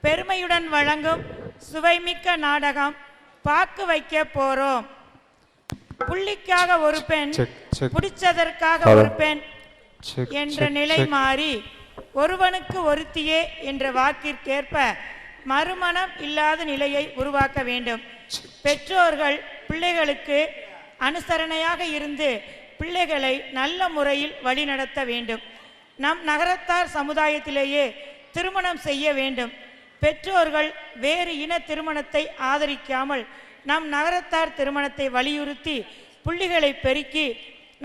பெருமையுடன் வழங்கும் சுவைமிக்க நாடகம் பாக்கு வைக்க போறோம். புள்ளிக்காக ஒரு பெண், பிடிச்சதற்காக ஒரு பெண் என்ற நிலை மாறி ஒருவனுக்கு ஒருத்தியே என்ற வாக்கிற்கேற்ப மறுமணம் இல்லாத நிலையை உருவாக்க வேண்டும். பெற்றோர்கள் பிள்ளைகளுக்கு அனுசரணையாக இருந்து பிள்ளைகளை நல்ல முறையில் வழிநடத்த வேண்டும். நம் நகரத்தார் சமுதாயத்திலேயே திருமணம் செய்ய வேண்டும். பெற்றோர்கள் வேறு இன திருமணத்தை ஆதரிக்காமல் நம் நகரத்தார் திருமணத்தை வலியுறுத்தி புள்ளிகளை பெருக்கி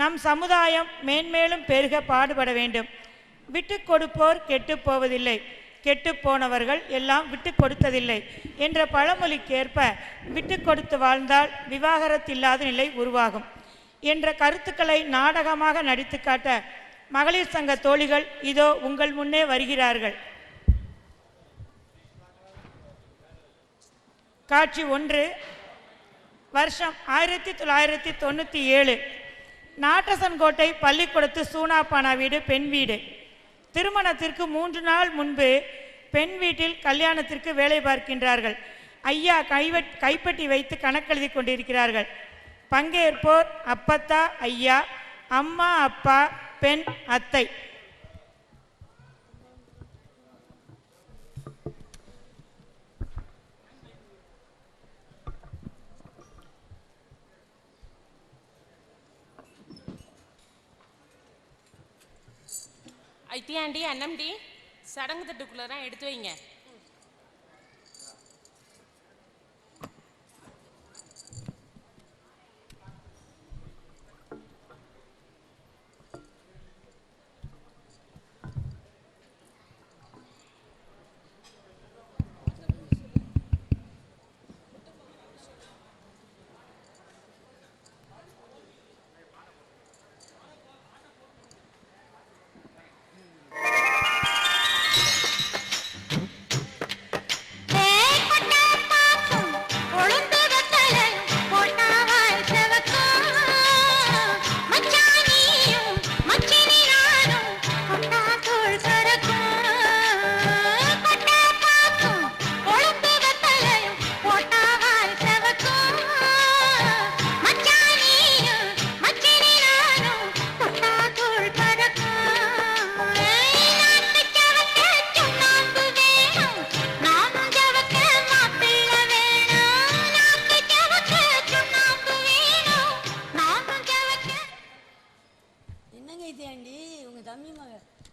நம் சமுதாயம் மேன்மேலும் பெருக பாடுபட வேண்டும். விட்டு கொடுப்போர் கெட்டு போவதில்லை, கெட்டு போனவர்கள் எல்லாம் விட்டு கொடுத்ததில்லை என்ற பழமொழிக்கேற்ப விட்டு கொடுத்து வாழ்ந்தால் விவாகரத்தில்லாத நிலை உருவாகும் என்ற கருத்துக்களை நாடகமாக நடித்து காட்ட மகளிர் சங்க தோழிகள் இதோ உங்கள் முன்னே வருகிறார்கள். காட்சி 1. வருஷம் 1997. நாட்டசன்கோட்டை பள்ளிக்கூடத்து சூனாப்பானா வீடு பெண் வீடு. திருமணத்திற்கு 3 நாள் முன்பு பெண் வீட்டில் கல்யாணத்திற்கு வேலை பார்க்கின்றார்கள். ஐயா கைப்பட்டி வைத்து கணக்கெழுதி கொண்டிருக்கிறார்கள். பங்கேற்போர் அப்பத்தா ஐயா, அம்மா அப்பா, பெண் அத்தை. ஐத்தியாண்டி அண்ணம்டி சடங்கு தட்டுக்குள்ளதான் எடுத்து வைங்க.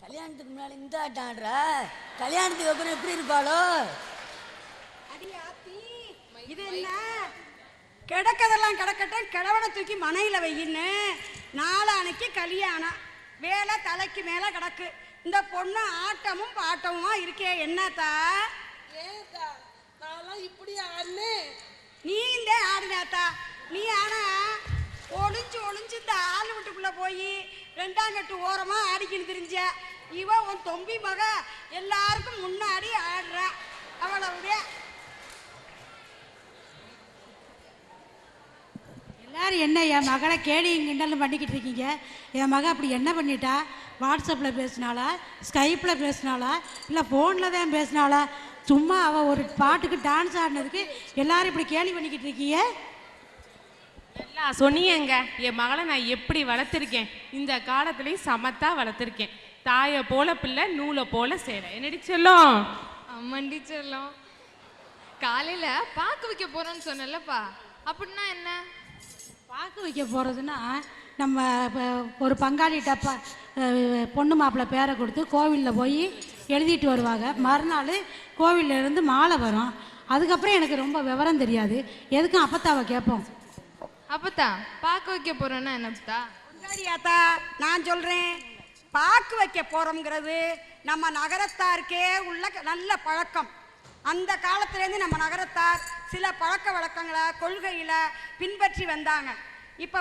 கல்யாணத்துக்கு முன்னாடி இந்த ஆட்டம் ஆடுற, கல்யாணத்துக்கு அப்புறம் எப்படி இருப்பாளோ? இது என்ன கிடக்கதெல்லாம் கிடக்கட்டும், கிழவனை தூக்கி மனையில வையின்னு. நாளானைக்கு கல்யாணம், வேலை தலைக்கு மேல கிடக்கு. இந்த பொண்ணு ஆட்டமும் பாட்டமுமா இருக்கே, என்னத்தா? இப்படி ஆடுனே நீ இந்த ஆடுனாத்தா? நீ ஆனா ஒளிஞ்சு ஒளிஞ்சு இந்த ஆள் வீட்டுக்குள்ள போய் 2ஆம் கட்டு ஓரமா ஆடிக்கின்னு தெரிஞ்ச. இவ உன் தொம்பி மக எல்லாருக்கும் முன்னாடி ஆடுற. அவ்வளவுடைய எல்லாரும் என்ன என் மகளை கேலி கிண்டலும் பண்ணிக்கிட்டு இருக்கீங்க? என் மக அப்படி என்ன பண்ணிட்டா? வாட்ஸ்அப்பில் பேசினாளா, ஸ்கைப்பில் பேசினாளா, இல்லை ஃபோனில் தான் பேசினாளா? சும்மா அவள் ஒரு பாட்டுக்கு டான்ஸ் ஆடினதுக்கு எல்லாரும் இப்படி கேலி பண்ணிக்கிட்டு இருக்கீங்க. எல்லாம் சொன்னீங்க. என் மகளை நான் எப்படி வளர்த்துருக்கேன், இந்த காலத்துலேயும் சமத்தா வளர்த்துருக்கேன். தாயை போல பிள்ளை, நூலை போல சேலை. என்னடி செல்லம்? அம்மண்டி செல்லம், காலையில் பாக்கு வைக்க போகிறோன்னு சொன்னலப்பா, அப்படின்னா என்ன? பாக்கு வைக்க போகிறதுன்னா நம்ம ஒரு பங்காளிட்டப்பா பொண்ணு மாப்பிள்ளை பேரை கொடுத்து கோவிலில் போய் எழுதிட்டு வருவாங்க. மறுநாள் கோவிலில் இருந்து மாலை வரும். அதுக்கப்புறம் எனக்கு ரொம்ப விவரம் தெரியாது, எதுக்கும் அப்பத்தாவை கேட்போம். அப்பத்தா பாக்கு வைக்க போறோன்னா என்னப்பா? சரியாத்தா, நான் சொல்றேன். பாக்கு வைக்க போறோம்ங்கிறது நம்ம நகரத்தாருக்கே உள்ள நல்ல பழக்கம். அந்த காலத்திலேருந்து நம்ம நகரத்தார் சில பழக்க வழக்கங்களை கொள்கையில பின்பற்றி வந்தாங்க. இப்போ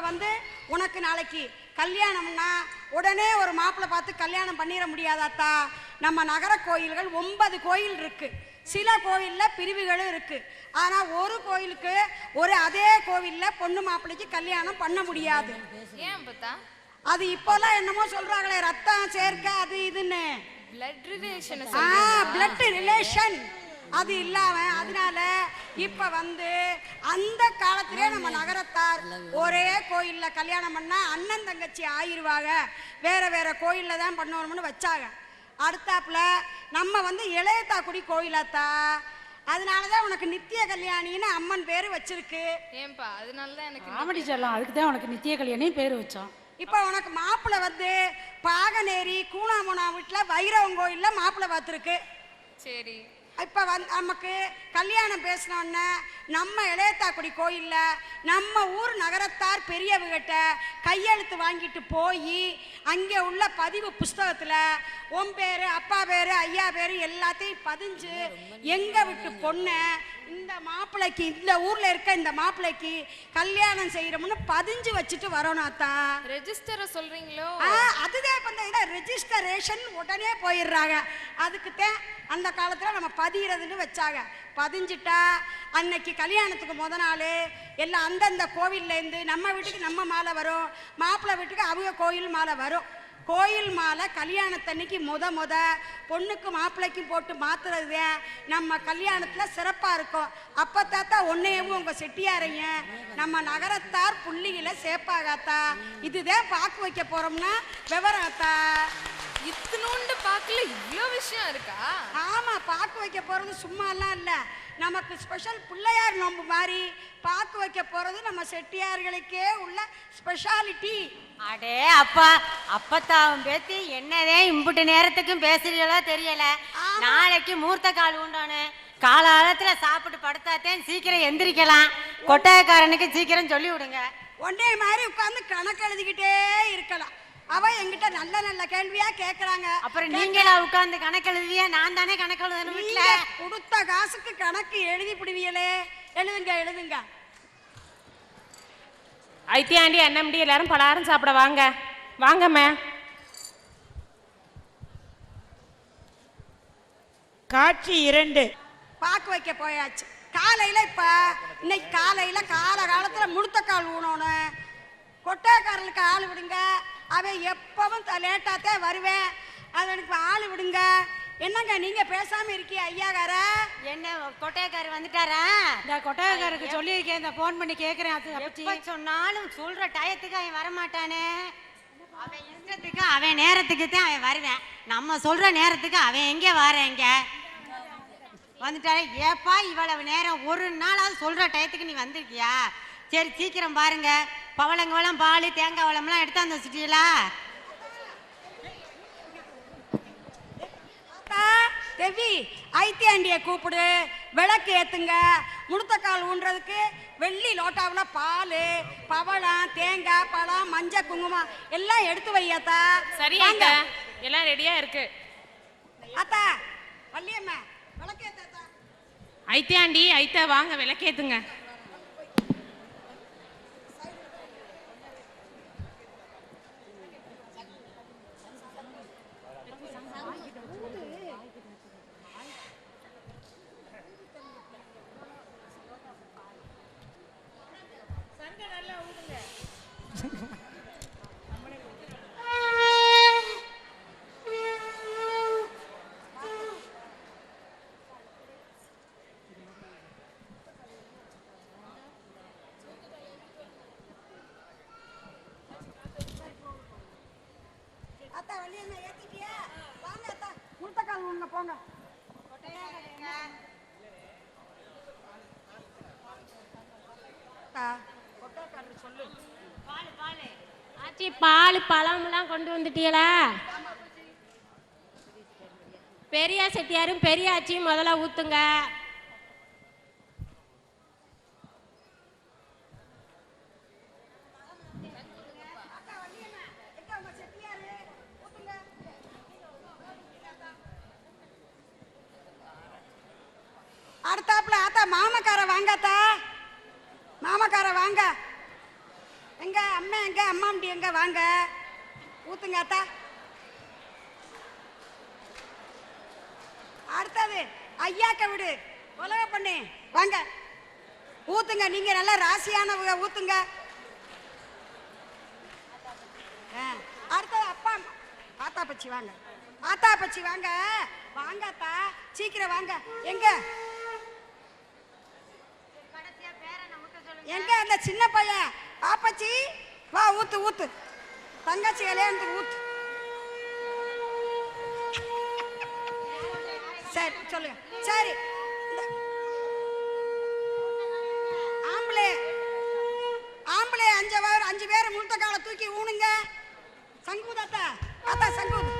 உனக்கு நாளைக்கு கல்யாணம்னா உடனே ஒரு மாப்பிள்ளை பார்த்து கல்யாணம் பண்ணிட முடியாதாத்தா. நம்ம நகர கோயில்கள் 9 கோயில் இருக்கு. சில கோயிலில் பிரிவுகளும் இருக்கு. ஆனால் ஒரு கோயிலுக்கு அதே கோவிலில் பொண்ணு மாப்பிள்ளைக்கு கல்யாணம் பண்ண முடியாது. ஏன் பார்த்தா? அது இப்போல்லாம் என்னமோ சொல்றாங்களே, ரத்தம் சேர்க்க அது இதுன்னு. Blood relation. பிளட் ரிலேஷன் அது இல்லாம அதனால இப்ப வந்து அந்த காலத்திலே நம்ம நகரத்தார் ஒரே கோயில்ல கல்யாணம் பண்ணா அண்ணன் தங்கச்சி ஆயிருவாங்க, வேற வேற கோயில்ல தான் பண்ணணும்னு வச்சாங்க. அடுத்தாப்புல நம்ம வந்து இளையத்தாக்குடி கோயிலாத்தா, அதனாலதான் உனக்கு நித்திய கல்யாணின்னு அம்மன் பேரு வச்சிருக்கு. ஏன்பா அதனாலதான் எனக்கு காமெடி சொல்லலாம், அதுக்கு தான் உனக்கு நித்திய கல்யாணி பேர் வச்சோம். இப்ப உனக்கு மாப்பிள்ளை வந்து பாகனேரி கூணாமுனா வீட்டுல வைரவன் கோயில்ல மாப்பிள்ளை பார்த்துருக்கு. சரி. இப்ப நமக்கு கல்யாணம் பேசினோன்ன நம்ம இளையத்தாக்குடி கோயில்ல நம்ம ஊர் நகரத்தார் பெரியவங்கிட்ட கையெழுத்து வாங்கிட்டு போய் அங்கே உள்ள பதிவு புஸ்தகத்துல உன் பேரு அப்பா பேரு ஐயா பேரு எல்லாத்தையும் பதிஞ்சு எங்க விட்டு பொண்ணு இந்த மாப்பிள்ளைக்கு இந்த ஊர்ல இருக்க இந்த மாப்பிள்ளைக்கு கல்யாணம் செய்யறோம்னு பதிஞ்சு வச்சுட்டு வரணும் அத்தா. ரெஜிஸ்டரை சொல்றீங்களோ? அதுதான் இப்ப இந்த ரெஜிஸ்டரேஷன் உடனே போயிடுறாங்க. அதுக்குத்தான் அந்த காலத்துல நம்ம பதிகிறதுன்னு வச்சாங்க. பதிஞ்சிட்டா அன்னைக்கு கல்யாணத்துக்கு முத நாள் எல்லாம் அந்தந்த கோவில்ல இருந்து நம்ம வீட்டுக்கு நம்ம மாலை வரும், மாப்பிள்ளை வீட்டுக்கு அவங்க கோயில் மாலை வரும். கோயில் மாலை கல்யாணத்தன்னைக்கு முத பொண்ணுக்கு மாப்பிள்ளைக்கும் போட்டு மாத்துறது நம்ம கல்யாணத்துல சிறப்பா இருக்கும். அப்ப தாத்தா ஒன்னையும் உங்க செட்டியாரைங்க நம்ம நகரத்தார் புள்ளிகளை சேப்பாகாத்தா. இதுதான் பாக்கு வைக்க போறோம்னா விவரத்தா. இத்தினூண்டு பாக்கல இவ்வளோ விஷயம் இருக்கா? ஆமா, பாக்கு வைக்க போறது சும்மா எல்லாம் இல்ல, நமக்கு ஸ்பெஷல் பிள்ளையார் நோம்பு மாதிரி பாக்கு வைக்க போறது நம்ம செட்டியார்களுக்கே உள்ள ஸ்பெஷாலிட்டி. அடே அப்பா, அப்பத்தாவும் பேத்தி என்னதே இம்புட்டு நேரத்துக்கும் பேசுறீங்களோ தெரியல. நாளைக்கு மூர்த்த கால் உண்டானு காலாலத்துல சாப்பிட்டு படுத்தாத்தேன் சீக்கிரம் எந்திரிக்கலாம். கொட்டாயக்காரனுக்கு சீக்கிரம் சொல்லி விடுங்க. ஒன்னே மாதிரி உட்கார்ந்து கணக்கு எழுதிக்கிட்டே இருக்கலாம். அவ என்கிட்ட நல்ல நல்ல கேள்வியா கேக்குறாங்க. அப்புறம் நீங்களா உட்கார்ந்து கணக்கு எழுதுவியா? நான் தானே கணக்கு எழுதணும். வீட்டுல கொடுத்த காசுக்கு கணக்கு எழுதி பிடிவியலே. எழுதுங்க. ஐத்தியாண்டி அண்ணம்டி எல்லாரும் பலகாரம் சாப்பிட வாங்க. வாங்கம்மா. காட்சி 2. பாக்கு வைக்க போயாச்சு. காலையில இன்னைக்கு காலையில காலத்துல முழுத்த கால் ஊனோன்னு கொட்டைக்காரனுக்கு ஆள் விடுங்க. அவன் எப்பவும் லேட்டாத்தே வருவேன், அவனுக்கு ஆள் விடுங்க. என்னங்க நீங்க பேசாம இருக்கீ? ஐயாக்கார என்ன கொட்டையக்காரர் வந்துட்டாரா? இந்த கொட்டகைக்காரருக்கு சொல்லியிருக்கேன், இந்த ஃபோன் பண்ணி கேட்குறேன். அது எப்ப சொன்னாலும் சொல்ற டயத்துக்கு அவன் வரமாட்டானே. அவன் இஷ்டத்துக்கு அவன் நேரத்துக்கு தான் அவன் வருவேன். நம்ம சொல்ற நேரத்துக்கு அவன் எங்கே வரேங்க வந்துட்டாரே. ஏப்பா இவ்வளவு நேரம், ஒரு நாளாவது சொல்ற டயத்துக்கு நீ வந்திருக்கியா? சரி சீக்கிரம் பாருங்க. பவளங்கவளம் பால் தேங்காய் வளம்லாம் எடுத்தாந்து வச்சுட்டீங்களா? தேவி ஐத்தியாண்டிய கூப்பிடு, விளக்கு ஏத்துங்க. முழுத்தக்கால் ஊன்றதுக்கு வெள்ளி லோட்டாவில் பால் பவளம் தேங்காய் பழம் மஞ்சள் குங்குமம் எல்லாம் எடுத்து வையாத்தா. சரியாங்க, எல்லாம் ரெடியா இருக்கு. அத்தா வள்ளியம்மா விளக்கு ஏத்தாத்தா. ஐத்தியாண்டி ஐத்தா வாங்க விளக்கேத்துங்க. அத்தா வள்ளியம்மா ஏத்திட்டியா? வாங்க அத்தா முழுத்தக்கால் ஊனுங்க போங்க. ஆச்சி பால் பழம்லாம் கொண்டு வந்துட்டீங்களா? பெரிய செட்டியாரும் பெரியாச்சியும் முதல்ல ஊத்துங்க. அடுத்தாப்புல ஆத்தா மாமக்கார வாங்கத்தா, மாமக்கார வாங்க. எங்க அம்மா எங்க அம்மாம்டி எங்க வாங்க ஊத்துங்க அத்தா. அடுத்தது ஐயாக்க விடு உலக பண்ணி வாங்க ஊத்துங்க. நீங்க நல்ல ராசியானவங்க ஊத்துங்க. அடுத்தது அப்பா ஆத்தா பச்சி வாங்க, ஆத்தா பச்சி வாங்க. வாங்கத்தா, சீக்கிரம் வாங்க. எங்க எங்க அந்த சின்ன பையன்? பாப்பாச்சி வா, ஊத்து ஊத்து, தங்கச்சி கல்யாணத்துக்கு ஊத்து. சரி சொல்லுங்க. சரி, ஆம்பளை ஆம்பளை 5 பேர் முழுத்த காலை தூக்கி ஊனுங்க. சங்கூதாத்தா, அத்தா சங்கூத்.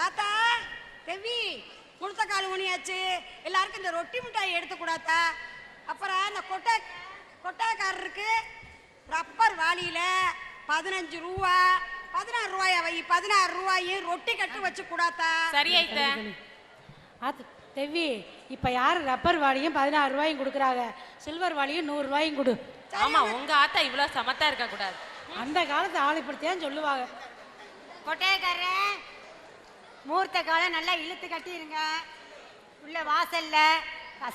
ஆத்தா தெவி முழுத்த கால் ஊனியாச்சு. எல்லாருக்கும் இந்த ரொட்டி மிட்டாய் எடுத்துக்கூடாத்தா. அப்புறம் அந்த கொட்டைக்காரருக்கு ரப்பர் வாளியில 15 ரூபா, 16 ரூபாயா வை. 16 ரூபாயும் ரொட்டி கட்டு வச்சு கூடாத்தா. சரியாயிட்ட அது தெவ்வி, இப்போ யார் ரப்பர் வாளியும் 16 ரூபாயும் கொடுக்குறாங்க, சில்வர் வாளியும் 100 ரூபாயும் கொடு. ஆமா, உங்க ஆத்தா இவ்வளவு சமத்தா இருக்க கூடாது. அந்த காலத்து ஆள் இப்படித்தான் சொல்லுவாங்க. கொட்டையக்காரன் மூர்த்த காலம் நல்லா இழுத்து கட்டிடுங்க. உள்ள வாசல்ல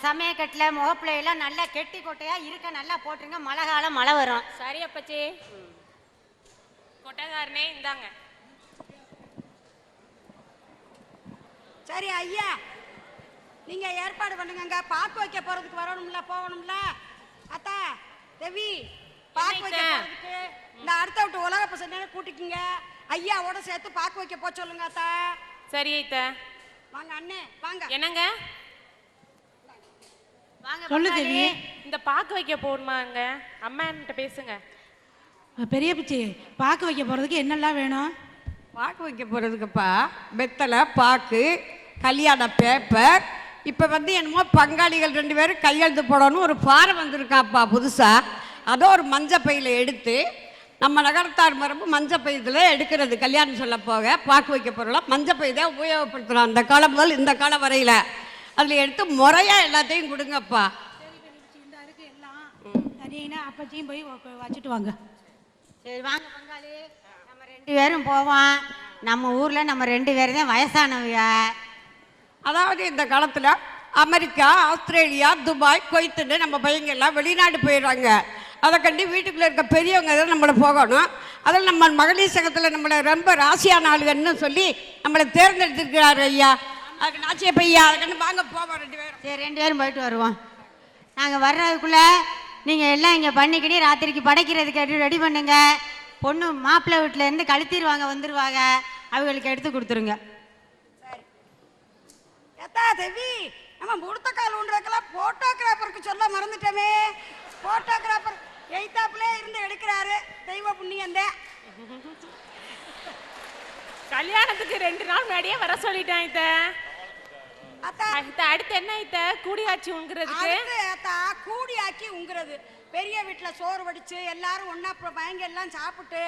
சமயக்கட்டில் முகப்பிள்ளையெல்லாம் நல்லா கெட்டி கொட்டையா இருக்க நல்லா போட்டுருங்க. மழை காலம் மழை வரும். சரி அப்பச்சி. கொட்டைக்காரனே இந்தாங்க. சரி ஐயா, நீங்க ஏற்பாடு பண்ணுங்க. பாக்கு வைக்க போறதுக்கு வரணும்ல, போகணும்ல. அத்தா தேவி, பாக்கு வைக்க போறதுக்கு இந்த அடுத்த விட்டு உலக பசங்க கூட்டிக்கிங்க. ஐயாவோட சேர்த்து பாக்கு வைக்க போ சொல்லுங்க அத்தா. சரி ஐத்த. வாங்க அண்ணே வாங்க. என்னங்க? வாங்க சொல்லு தேவி. இந்த பாக்கு வைக்க போடுமாங்க, அம்மா என்கிட்ட பேசுங்க. பெரிய பிச்சி, பாக்கு வைக்க போகிறதுக்கு என்னெல்லாம் வேணும்? பாக்கு வைக்க போகிறதுக்குப்பா வெத்தலை, பாக்கு, கல்யாண பேப்பர். இப்போ என்னமோ பங்காளிகள் 2 பேரும் கையெழுத்து போடணும் ஒரு பாறை வந்திருக்காப்பா புதுசாக. அதோ ஒரு மஞ்சப்பையில் எடுத்து, நம்ம நகரத்தார் மரபு மஞ்சப்பையில் எடுக்கிறது. கல்யாணம் சொல்ல போக பாக்கு வைக்க போகிறோம் மஞ்சப்பை தான் உபயோகப்படுத்துகிறோம் அந்த காலம் முதல் இந்த காலம் வரையில். அதில் எடுத்து முறையாக எல்லாத்தையும் கொடுங்கப்பா. இந்த அருக்கு எல்லாம் சரினா அப்பச்சியும் போய் வச்சுட்டு வாங்க. சரி வாங்க பங்காளி, நம்ம 2 பேரும் போவோம். நம்ம ஊரில் நம்ம 2 பேரும் தான் வயசானவங்க. அதாவது இந்த காலத்தில் அமெரிக்கா, ஆஸ்திரேலியா, துபாய், குவைத்துன்னு நம்ம பையங்க எல்லாம் வெளிநாடு போயிடுறாங்க. அதை கண்டி வீட்டுக்குள்ளே இருக்க பெரியவங்க தான் நம்மளை போகணும். அதில் நம்ம மகளிர் சங்கத்தில் நம்மளை ரொம்ப ராசியான ஆளுகன்னு சொல்லி நம்மளை தேர்ந்தெடுத்துருக்கிறாரு ஐயா. அதுக்கு நாச்சிய பையா, அதுக்கு வாங்க போவோம் 2 பேரும். சரி 2 பேரும் போயிட்டு வருவோம். நாங்கள் வர்றதுக்குள்ளே நீங்கள் எல்லாம் இங்கே பண்ணிக்கினி ராத்திரிக்கு படைக்கிறதுக்கு ரெடி பண்ணுங்க. பொண்ணு மாப்பிள்ளை வீட்டிலேருந்து கழுத்திடுவாங்க, வந்துடுவாங்க. அவங்களுக்கு எடுத்து கொடுத்துருங்க. சரி எத்தா தேவி, நம்ம முழுத்த கால் ஊன்றதுக்கெல்லாம் போட்டோகிராஃபருக்கு சொல்ல மறந்துட்டோமே. போட்டோகிராஃபர் எய்தாப்புலே இருந்து எடுக்கிறாரு. தெய்வ புண்ணியந்தே. கல்யாணத்துக்கு 2 நாள் முன்னாடியே வர சொல்லிட்டேன் ஐத்த. அத்தா அடுத்து என்ன ஐத்த? கூடியாச்சு உங்கிறதுக்கு. அடுத்து அத்தா கூடியாக்கி உங்கிறது. பெரிய வீட்டில் சோறு வடிச்சு எல்லாரும் ஒன்றா பயங்க எல்லாம் சாப்பிட்டு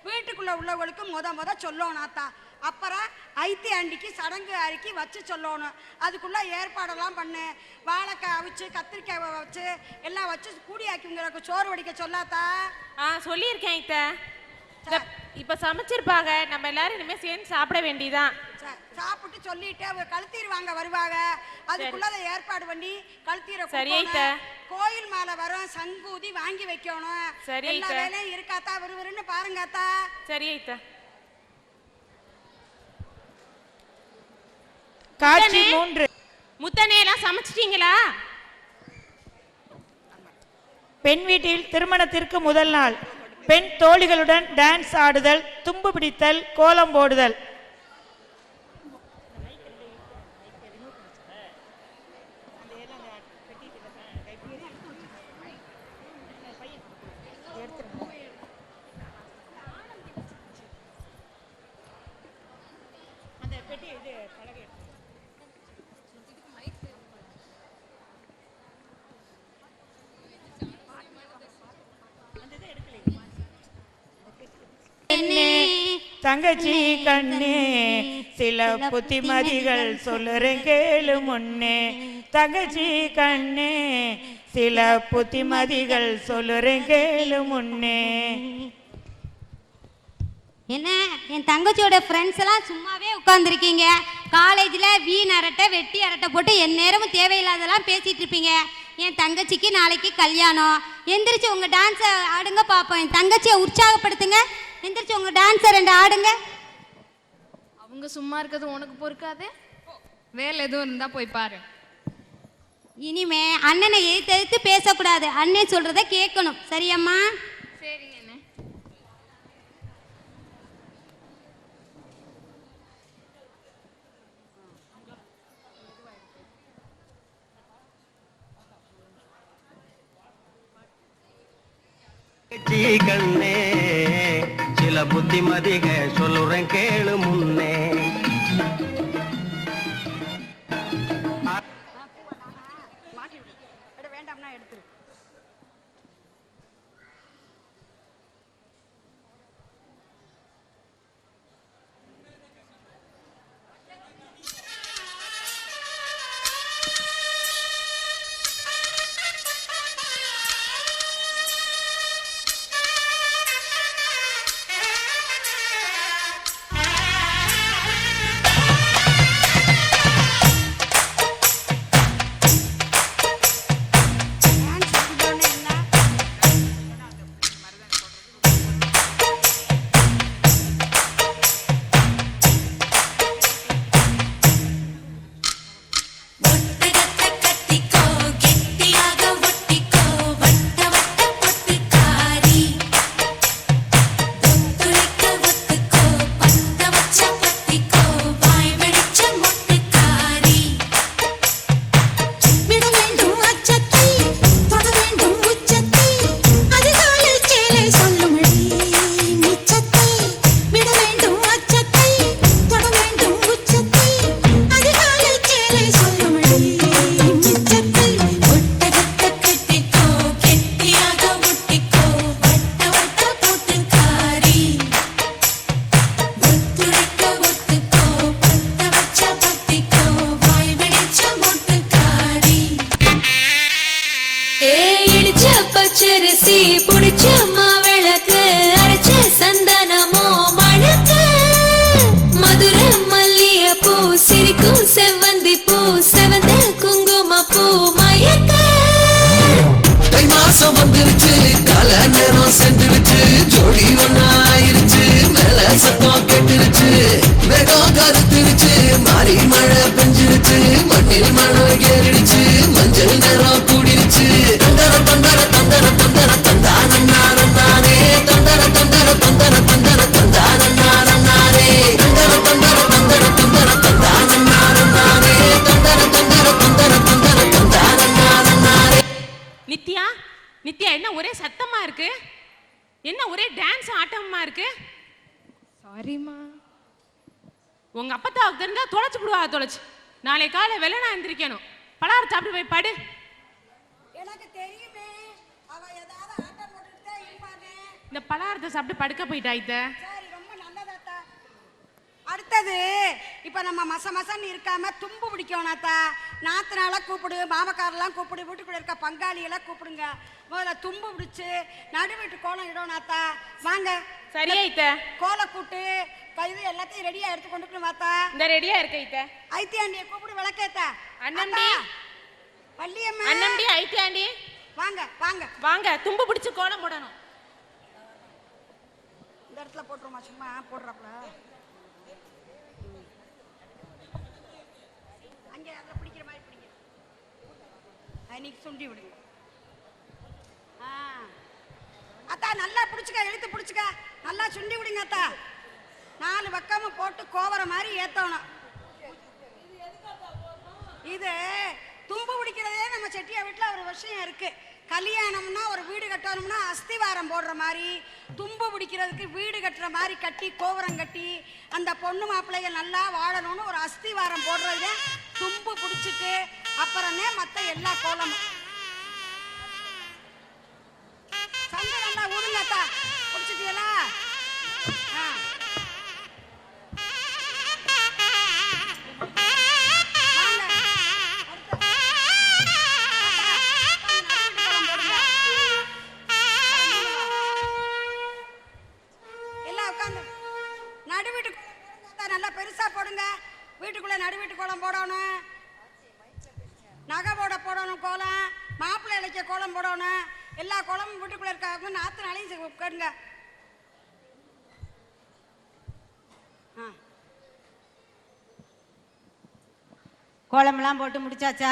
வீட்டுக்குள்ளே உள்ளவங்களுக்கு முத சொல்லணும் அத்தா. அப்புறம் ஐத்தி ஆண்டிக்கு சடங்கு அறிக்கி வச்சு சொல்லணும். அதுக்குள்ளே ஏற்பாடெல்லாம் பண்ணு. வாழைக்காய் அவிச்சு, கத்திரிக்காய் வச்சு எல்லாம் வச்சு கூடியாக்கிங்கிறக்கு சோறு வடிக்க சொல்லாத்தா. சொல்லியிருக்கேன் ஐத்த. இப்போ சமைச்சிருப்பாங்க, நம்ம எல்லாரும் இனிமேல் சேர்ந்து சாப்பிட வேண்டியதான். சாப்பிட்டு சொல்லிட்டு அவங்க கழுத்திடுவாங்க, வருவாங்க. அதுக்குள்ள அதை ஏற்பாடு பண்ணி கழுத்தீர. சரி ஐத்த. கோயில் மாலை வரும், சங்கூதி வாங்கி வைக்கணும். சரி எல்லா வேலையும் இருக்காத்தா, விறுவிறுன்னு பாருங்காத்தா. சரி ஐத்த. காட்சி 3. முத்தனே எல்லாம் சமைச்சிட்டீங்களா? பெண் வீட்டில் திருமணத்திற்கு முதல் நாள் பெண் தோழிகளுடன் டான்ஸ் ஆடுதல், தும்பு பிடித்தல், கோலம் போடுதல். தங்கச்சி கண்ணே, சில புத்திமதிகள் சொல்லுறேன் கேளு முன்னே. தங்கச்சி கண்ணே, சில புத்திமதிகள் சொல்லுறேன் கேளு முன்னே. என்ன என் தங்கச்சியோட ஃப்ரெண்ட்ஸ் எல்லாம் சும்மாவே உட்காந்துருக்கீங்க, காலேஜில் வீண் அரட்டை வெட்டி அரட்டை போட்டு என் நேரமும் தேவையில்லாதெல்லாம் பேசிகிட்டு இருப்பீங்க. என் தங்கச்சிக்கு நாளைக்கு கல்யாணம். எந்திரிச்சு உங்கள் டான்ஸை ஆடுங்க பார்ப்போம். என் தங்கச்சியை உற்சாகப்படுத்துங்க. எந்திரிச்சு உங்கள் டான்ஸை 2 ஆடுங்க. அவங்க சும்மா இருக்கிறது உனக்கு பொறுக்காது. வேலை எதுவும் இருந்தா போய் பாரு. இனிமே அண்ணனை எதிர்த்து பேசக்கூடாது. அண்ணன் சொல்றத கேட்கணும். சரியம்மா? சரிங்க. கண்ணே சில புத்திமதிக சொல்லுறேன் கேளு முன்னே. வேண்டாம்னா எடுத்துரு. பச்சரிசி புடிச்ச மாவிளக்கு அரைச்ச சந்தனமோ மணக்கு மதுர மல்லிய பூ சிரிக்கும் செவ்வந்தி பூ செவந்த குங்கும பூ மயக்க தை மாசம் வந்துருச்சு கால நேரம் சென்றுருச்சு ஜோடி ஒன்னாயிருச்சு மேல சத்தம் கெட்டுருச்சு வேகம் கருத்துருச்சு மாறி மழை பெஞ்சிருச்சு மண்ணில் மழை ஏறிடுச்சு மஞ்சள் நேரம் கூடிருச்சு தந்தர தந்தர தந்தர தந்தர தந்தானே தந்தர தந்தர தந்தர தந்தர தந்தானே தந்தர தந்தர தந்தர தந்தர தந்தானே தந்தர தந்தர தந்தர தந்தர தந்தானே. நித்யா, நித்யா என்ன ஒரே சத்தமா இருக்கு? என்ன ஒரே டான்ஸ் ஆட்டமா இருக்கு? சாரிம்மா. உங்க அப்பத்தாவுக்கு தெரிஞ்சா தொலைச்சு விடுவா. தொலைச்சு நாளை காலை வெள்ளனா எந்திரிக்கணும். பலார் சாப்பிட்டு போய் படு. எனக்கு தெரியுமே, அவ ஏதாவது ஆட்டம் போட்டுட்டு தான் இருப்பானே. இந்த பலாரத்தை சாப்பிட்டு படுக்க போயிட்டா. சரி, ரொம்ப நல்லதாத்தா. அடுத்தது இப்ப நம்ம மசன்னு இருக்காம தும்பு பிடிக்கணும்னாத்தா. நாத்தனால கூப்பிடு, மாமக்காரெல்லாம் கூப்பிடு, வீட்டுக்குள்ள இருக்க பங்காளியெல்லாம் கூப்பிடுங்க. முதல்ல தும்பு பிடிச்சு நடு வீட்டு கோலம் இடணும்னாத்தா. வாங்க. சரியா கோலை கூட்டு இது எல்லாத்தையும் ரெடியா எடுத்து கொண்டுக்கணும் மாத்தா. இந்த ரெடியா இருக்க ஐத்தியாண்டிய கூப்பிடு விளக்கேத்தா. அண்ணம்டி, வள்ளியம்மா, அண்ணம்டி, ஐத்தியாண்டி வாங்க வாங்க வாங்க. தும்பு பிடிச்சு கோலம் போடணும். இந்த இடத்துல போட்டுருமா, சும்மா போடுறாப்ல. அங்கே அதில் பிடிக்கிற மாதிரி பிடிங்க. இன்னைக்கு சுண்டி விடுங்க. அத்தா நல்லா பிடிச்சிக்க, இழுத்து பிடிச்சிக்க, நல்லா சுண்டி விடுங்க அத்தா. 4 பக்கமும் போட்டு கோவர மாதிரி ஏற்றணும். இது தும்பு பிடிக்கிறதே நம்ம செட்டியா வீட்டில் ஒரு விஷயம் இருக்கு. கல்யாணம்னா ஒரு வீடு கட்டணும்னா அஸ்திவாரம் போடுற மாதிரி, தும்பு பிடிக்கிறதுக்கு வீடு கட்டுற மாதிரி கட்டி கோவரம் கட்டி அந்த பொண்ணு மாப்பிள்ளைங்க நல்லா வாழணும்னு ஒரு அஸ்திவாரம் போடுறது. தும்பு பிடிச்சிட்டு அப்புறமே மற்ற எல்லா கோலமும் சண்டை நல்லா ஊதுங்கத்தா. பிடிச்சிட்டீங்களா? எல்லாம் உட்காந்து நடு வீட்டுக்கு நல்லா பெருசா போடுங்க. வீட்டுக்குள்ள நடு வீட்டு கோலம் போடணும், நகை போடணும் கோலம், மாப்பிள்ளை இலைக்க கோலம் போடணும். எல்லா கோலமும் வீட்டுக்குள்ள இருக்காங்க. நாத்தினாலையும் கேளுங்க. கோலமெல்லாம் போட்டு முடிச்சாச்சா?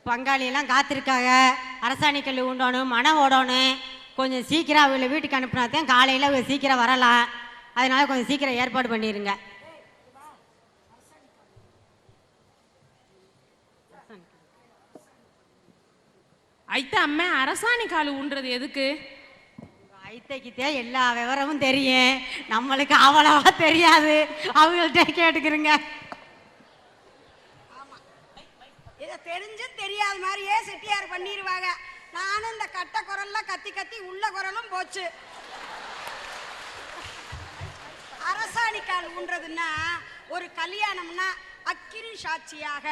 பங்காளியெல்லாம் காத்திருக்காங்க. அரசாணி கல் உண்டணும், மனம் ஓடணும். கொஞ்சம் சீக்கிரம் அவங்கள வீட்டுக்கு அனுப்புனாதான் காலையில் அவங்க சீக்கிரம் வரலாம். அதனால கொஞ்சம் சீக்கிரம் ஏற்பாடு பண்ணிடுங்க. ஐத்த அம்மா அரசாணி கால் ஊன்றது எதுக்கு? ஐத்தைக்குத்தே எல்லா விவரமும் தெரியும், நம்மளுக்கு அவ்வளவா தெரியாது. அவங்கள்ட்ட கேட்டுக்கிறேங்க. இதை தெரிஞ்சும் தெரியாத மாதிரியே செட்டியார் பண்ணிடுவாங்க. நானும் இந்த கட்ட குரல்லாம் கத்தி கத்தி உள்ள குரலும் போச்சு. அரசாணிக்கால் ஊன்றதுன்னா ஒரு கல்யாணம்னா அக்கினி சாட்சியாக,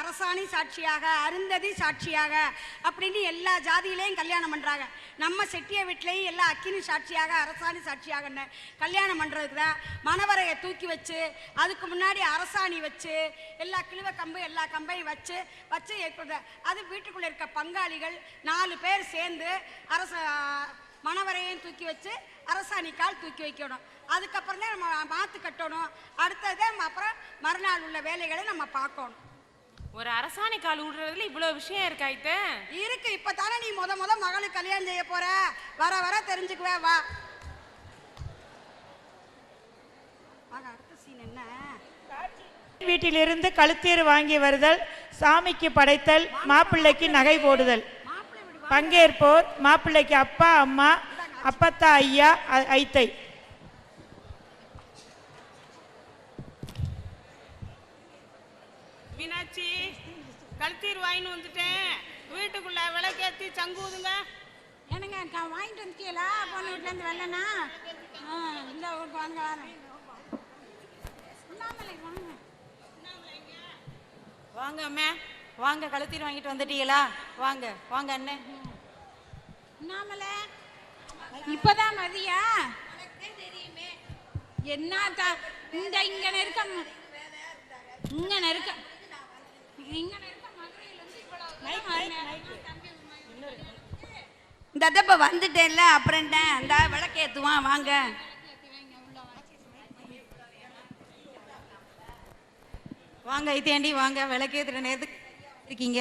அரசாணி சாட்சியாக, அருந்ததி சாட்சியாக அப்படின்னு எல்லா ஜாதியிலையும் கல்யாணம் பண்ணுறாங்க. நம்ம செட்டிய வீட்லேயும் எல்லாம் அக்கினி சாட்சியாக, அரசாணி சாட்சியாகன்னு கல்யாணம் பண்ணுறதுக்கு தான் மணவரையை தூக்கி வச்சு அதுக்கு முன்னாடி அரசாணி வச்சு எல்லா கிழுவ கம்பு எல்லா கம்பையும் வச்சு அது வீட்டுக்குள்ளே இருக்க பங்காளிகள் 4 பேர் சேர்ந்து மணவரையும் தூக்கி வச்சு அரசாணிக்கால் தூக்கி வைக்கணும். அதுக்கப்புறம் தான் நம்ம மாத்து கட்டணும். அடுத்ததே அப்புறம் மறுநாள் உள்ள வேலைகளை நம்ம பார்க்கணும். ஒரு அரசாணி கால் விடுறதுல இவ்வளவு விஷயம் இருக்காய்த்த இருக்கு. இப்பதானே நீ முத மகளுக்கு கல்யாணம் செய்ய போற. வர தெரிஞ்சுக்குவே. வா. அடுத்த சீன் என்ன? வீட்டிலிருந்து கழுத்தீர் வாங்கி வருதல், சாமிக்கு படைத்தல், மாப்பிள்ளைக்கு நகை போடுதல். பங்கேற்போர் மாப்பிள்ளைக்கு அப்பா, அம்மா, அப்பத்தா, ஐயா, ஐத்தை. மீனாட்சி, கழுத்தீர் வாங்கின்னு வந்துட்டேன். வீட்டுக்குள்ள விளக்கேற்றி சங்கூதுங்க. என்னங்க வாங்கிட்டு வந்துட்டீங்களா? பொண்ணு வீட்டிலேருந்து வரலண்ணா. இந்த ஊருக்கு வாங்க. வாங்க அம்மா, வாங்க. கழுத்தீர் வாங்கிட்டு வந்துட்டீங்களா? வாங்க வாங்க அண்ணே. நாமல இப்பதான் மதியா என்ன இந்த இங்க நெருக்க இந்த தப்ப வந்துட்டேன்ல, அப்புறம் என்ன? இந்த விளக்கேத்துவான். வாங்க வாங்க ஐத்தேண்டி, வாங்க. விளக்கேத்துற நேரத்துக்கு இருக்கீங்க.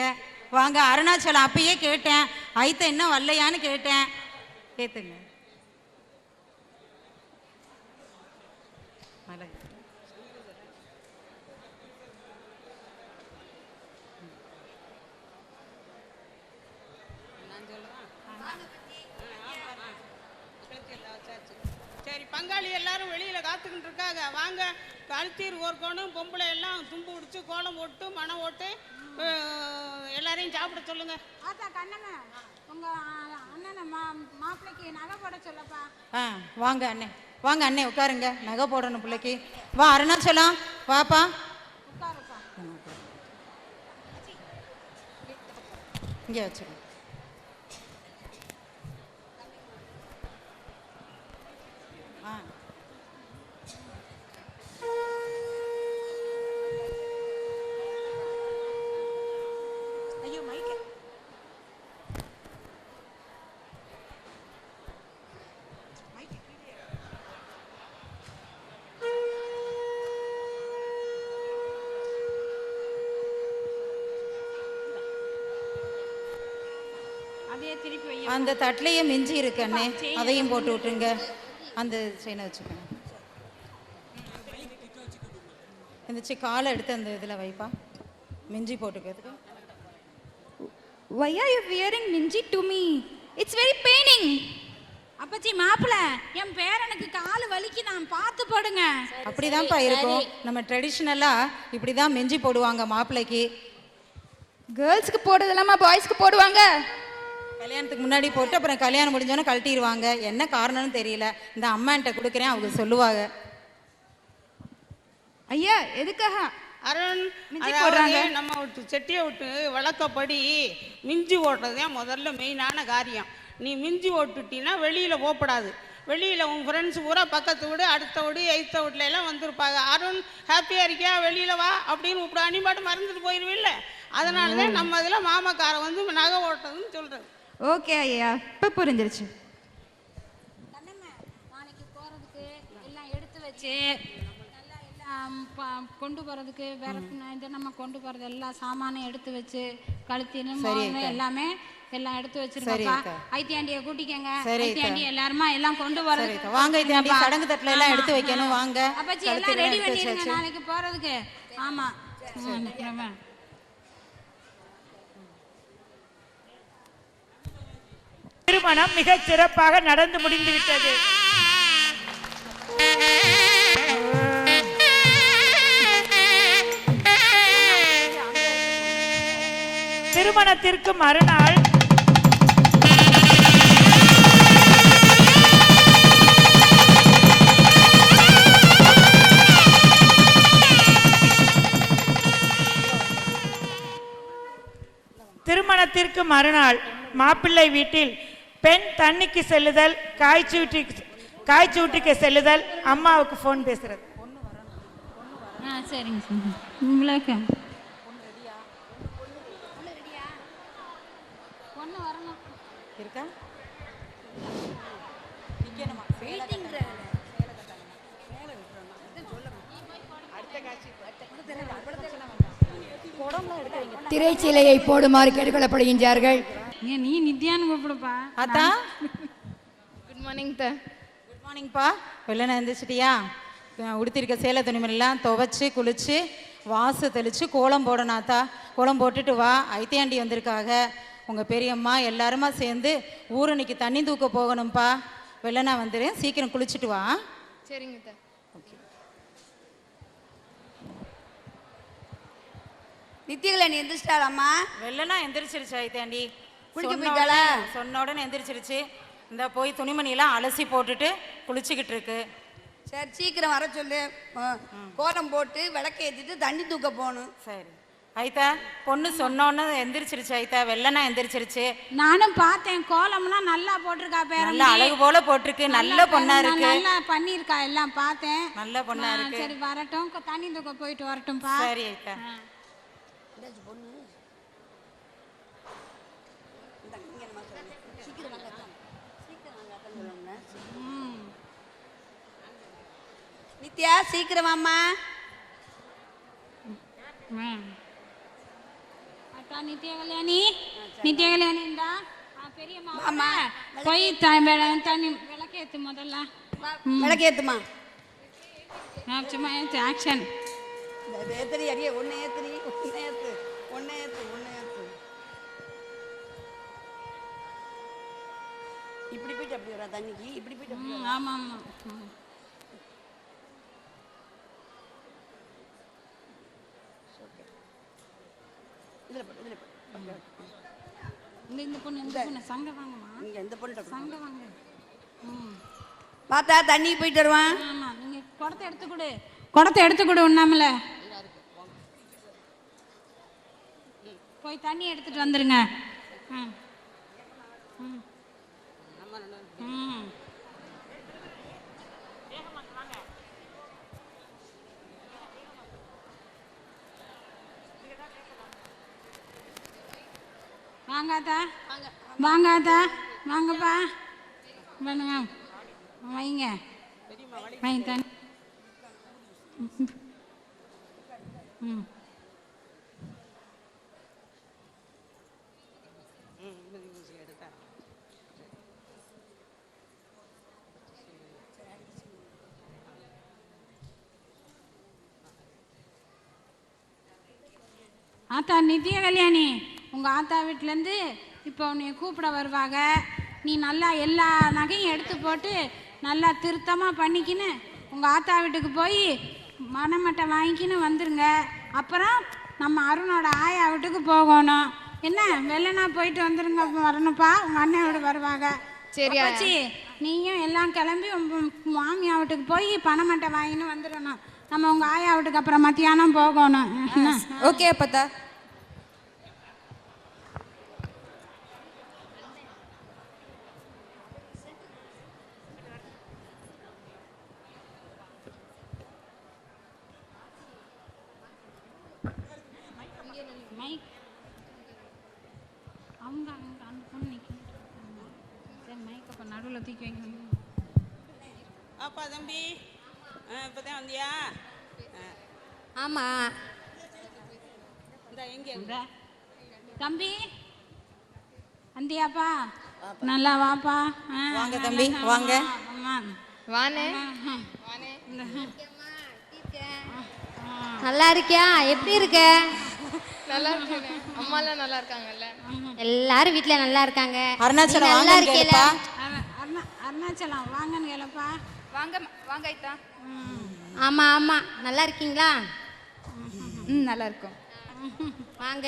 வாங்க. அருணாச்சலம் அப்பயே கேட்டேன், ஐத்த என்ன வரலையான்னு கேட்டேன். கேத்துங்க. சரி, பங்காளி எல்லாரும் வெளியில காத்துக்கிட்டு இருக்காங்க. வாங்க. கழுத்தீர் ஓர்க்கணும். பொம்பளை எல்லாம் தும்பு பிடிச்சி கோலம் போட்டு மனம் ஓட்டு எல்லாரையும் சாப்பிட சொல்லுங்க. உங்க அண்ணனை மாப்பிள்ளைக்கு நகை போட சொல்லப்பா. வாங்க அண்ணே, வாங்க அண்ணே, உட்காருங்க. நகை போடணும் பிள்ளைக்கு. வா அருணாச்சலம், வாப்பா. உட்காருப்பா. இங்கே வச்சுருங்க. அந்த தட்டிலேயே மிஞ்சி இருக்கு அண்ணே, அதையும் போட்டு விட்டுருங்க. அந்த செயினை வச்சுக்கணும். இந்த காலை எடுத்து அந்த இதில் வைப்பா. மிஞ்சி போட்டுக்கிறதுக்கு. Why are you wearing minji to me? It's very paining. அப்பச்சி மாப்பிள்ள, என் பேரனுக்கு கால் வலிக்கு நான் பார்த்து போடுங்க. அப்படிதான்ப்பா இருக்கும். நம்ம ட்ரெடிஷ்னலா இப்படிதான் மிஞ்சி போடுவாங்க மாப்பிள்ளைக்கு. கேர்ள்ஸ்க்கு போடுறதெல்லாமா பாய்ஸ்க்கு போடுவாங்க? கல்யாணத்துக்கு முன்னாடி போட்டு அப்புறம் கல்யாணம் முடிஞ்சோன்னு கழட்டிடுவாங்க. என்ன காரணம்னு தெரியல. இந்த அம்மான்ட்ட கொடுக்குறேன், அவங்க சொல்லுவாங்க. ஐயா எதுக்காக அருண், அதாவது நம்ம செட்டியை விட்டு வழக்கப்படி மிஞ்சி ஓட்டுறதுதான் முதல்ல மெயினான காரியம். நீ மிஞ்சி ஓட்டுட்டீன்னா வெளியில் போகப்படாது. வெளியில் உன் ஃப்ரெண்ட்ஸ் பூரா பக்கத்து வீடு அடுத்த வீடு எய்த்த வீட்டில எல்லாம் வந்திருப்பாங்க. அருண் ஹாப்பியாக இருக்கியா வெளியில் வா அப்படின்னு கூப்பிட நீ பாட்டு மறந்துட்டு போயிடுவில்ல. அதனால தான் நம்ம இதில் மாமக்காரன் வந்து நகை ஓட்டதுன்னு சொல்கிறது. ஓகே ஐயா, இப்போ புரிஞ்சிருச்சு. நாளைக்கு போகிறதுக்கு எல்லாம் எடுத்து வச்சு நல்லா எல்லாம் கொண்டு போகிறதுக்கு வேற இதை நம்ம கொண்டு போகிறது எல்லா சாமானையும் எடுத்து வச்சு கழுத்தினும் எல்லாமே எல்லாம் எடுத்து வச்சிருக்கப்பா. ஐத்தியாண்டியை கூட்டிக்கங்க. ஐத்தியாண்டி எல்லாருமா எல்லாம் கொண்டு போறது. வாங்க ஐத்தியாண்டி, சடங்கு தட்டுல எல்லாம் எடுத்து வைக்கணும். வாங்க அப்பச்சி எல்லாம் ரெடி பண்ணிடுங்க நாளைக்கு போறதுக்கு. ஆமா. திருமணம் மிகச் சிறப்பாக நடந்து முடிந்து விட்டது. திருமணத்திற்கு மறுநாள் மாப்பிள்ளை வீட்டில் பெண் தண்ணிக்கு செல்லுதல், காய்ச்சூட்டிக்கு செல்லுதல், அம்மாவுக்கு ஃபோன் பேசுறது. சரிங்க உங்களுக்கு இருக்கா? திரைச்சீலையை போடுமாறு கேட்டுக்கொள்ளப்படுகின்றார்கள். நீ நித்யான்னு கூப்பிடுப்பா. அத்தா குட் மார்னிங் த. குட் மார்னிங்ப்பா. வெள்ளனை எழுந்திரிச்சிட்டியா? உடுத்திருக்க சேலை துணிமெல்லாம் துவைச்சி குளிச்சு வாசு தெளித்து கோலம் போடணும். அத்தா கோலம் போட்டுட்டு வா. ஐத்தியாண்டி வந்திருக்காக, உங்கள் பெரியம்மா எல்லாருமா சேர்ந்து ஊரணிக்கு தண்ணி தூக்க போகணும்ப்பா. வெள்ளனா வந்துடுறேன், சீக்கிரம் குளிச்சுட்டு வா. சரிங்க த. ஓகே. நித்தியங்களை நீ எந்திரிச்சிட்டாளாம்மா? வெள்ளனா எந்திரிச்சிருச்சு ஐத்தியாண்டி. குளிக்க போயிட்டாளா? சொன்ன உடனே எந்திரிச்சிருச்சு. இந்த போய் துணிமணியெல்லாம் அலசி போட்டுட்டு குளிச்சுக்கிட்டு இருக்கு. சரி சீக்கிரம் வர சொல்லு. கோலம் போட்டு விளக்க ஏற்றிட்டு தண்ணி தூக்க போகணும். சரி ஐத்தா, பொண்ணு சொன்னோன்னு எந்திரிச்சிருச்சு ஐத்தா. வெள்ளனா எந்திரிச்சிருச்சு. நானும் பார்த்தேன், கோலம்லாம் நல்லா போட்டிருக்கா. பேர நல்ல அழகு போல போட்டிருக்கு. நல்ல பொண்ணா இருக்கு. நல்லா பண்ணியிருக்கா, எல்லாம் பார்த்தேன். நல்ல பொண்ணா இருக்கு. சரி வரட்டும், தண்ணி தூக்க போயிட்டு வரட்டும்பா. சரி ஐத்தா. நித்யா சீக்கிரம் அம்மா. நித்ய கல்யாணி, நித்ய கல்யாணிண்டா பெரியம்மா போய் தண்ணி விளக்கேத்து. முதல்ல விளக்கேத்துமா. சும்மா ஏத்து ஆக்ஷன். ஏத்துறி அடியே ஒன்னு ஏத்துறி ஒன்னு ஏத்து ஒன்னு ஏத்து ஒன்னு ஏத்து. இப்படி போயிட்டு அப்படி வரா தண்ணிக்கு. இப்படி போயிட்டு. ஆமா ஆமா. இந்த பொண்ணு இந்த பொண்ணு சங்க வாங்கம்மா. இங்க இந்த பொண்ணு சங்க வாங்க. பார்த்தா தண்ணி போயிட்டு வருவான். ஆமா, நீங்க குடத்தை எடுத்து கொடு. குடத்தை எடுத்து கொடு. ஒண்ணாமல போய் தண்ணி எடுத்துட்டு வந்துருங்க. வாங்காதா வாங்காதா வாங்கப்பா. பண்ணுங்க வைங்க வை தண்ணி. ஆத்தா நித்ய கல்யாணி, உங்கள் ஆத்தா வீட்டிலேருந்து இப்போ உன்னை கூப்பிட வருவாங்க. நீ நல்லா எல்லா நகையும் எடுத்து போட்டு நல்லா திருத்தமாக பண்ணிக்கின்னு உங்கள் ஆத்தா வீட்டுக்கு போய் மணமட்டை வாங்கிக்கின்னு வந்துருங்க. அப்புறம் நம்ம அருணோட ஆயா வீட்டுக்கு போகணும். என்ன வெள்ளனா போயிட்டு வந்துருங்க. வரணும்ப்பா, உங்கள் அண்ணன் வீடு வருவாங்க. சரி ஆச்சி, நீயும் எல்லாம் கிளம்பி உங்கள் மாமியா வீட்டுக்கு போய் பணமட்டை வாங்கின்னு வந்துடணும். நம்ம உங்கள் ஆயா வீட்டுக்கு அப்புறம் மத்தியானம் போகணும். ஓகே அப்பத்தா. மைக் அவங்க அங்கே அந்த பொண்ணு நிற்கணும். சரி மைக் அப்போ நடுவில் தூக்கி வைக்கணும். அப்பா தம்பி இப்போதான் வந்தியா? ஆமாம். இந்த எங்கே இந்த தம்பி வந்தியாப்பா? நல்லா வாப்பா. வாங்க தம்பி வாங்க. வானே நல்லா இருக்கியா? எப்படி இருக்க? நல்லா இருக்கேன். அம்மாலாம் நல்லா இருக்காங்கல்ல? எல்லாரும் வீட்ல நல்லா இருக்காங்க. அருணாச்சலம் நீ நல்லா வாங்கன்னு இருக்கீல? கேளுப்பா. அருணாச்சலம் வாங்கன்னு கேளப்பா. வாங்க வாங்க ஐத்தா. ஆமா ஆமா நல்லா இருக்கீங்களா? நல்லா இருக்கும். வாங்க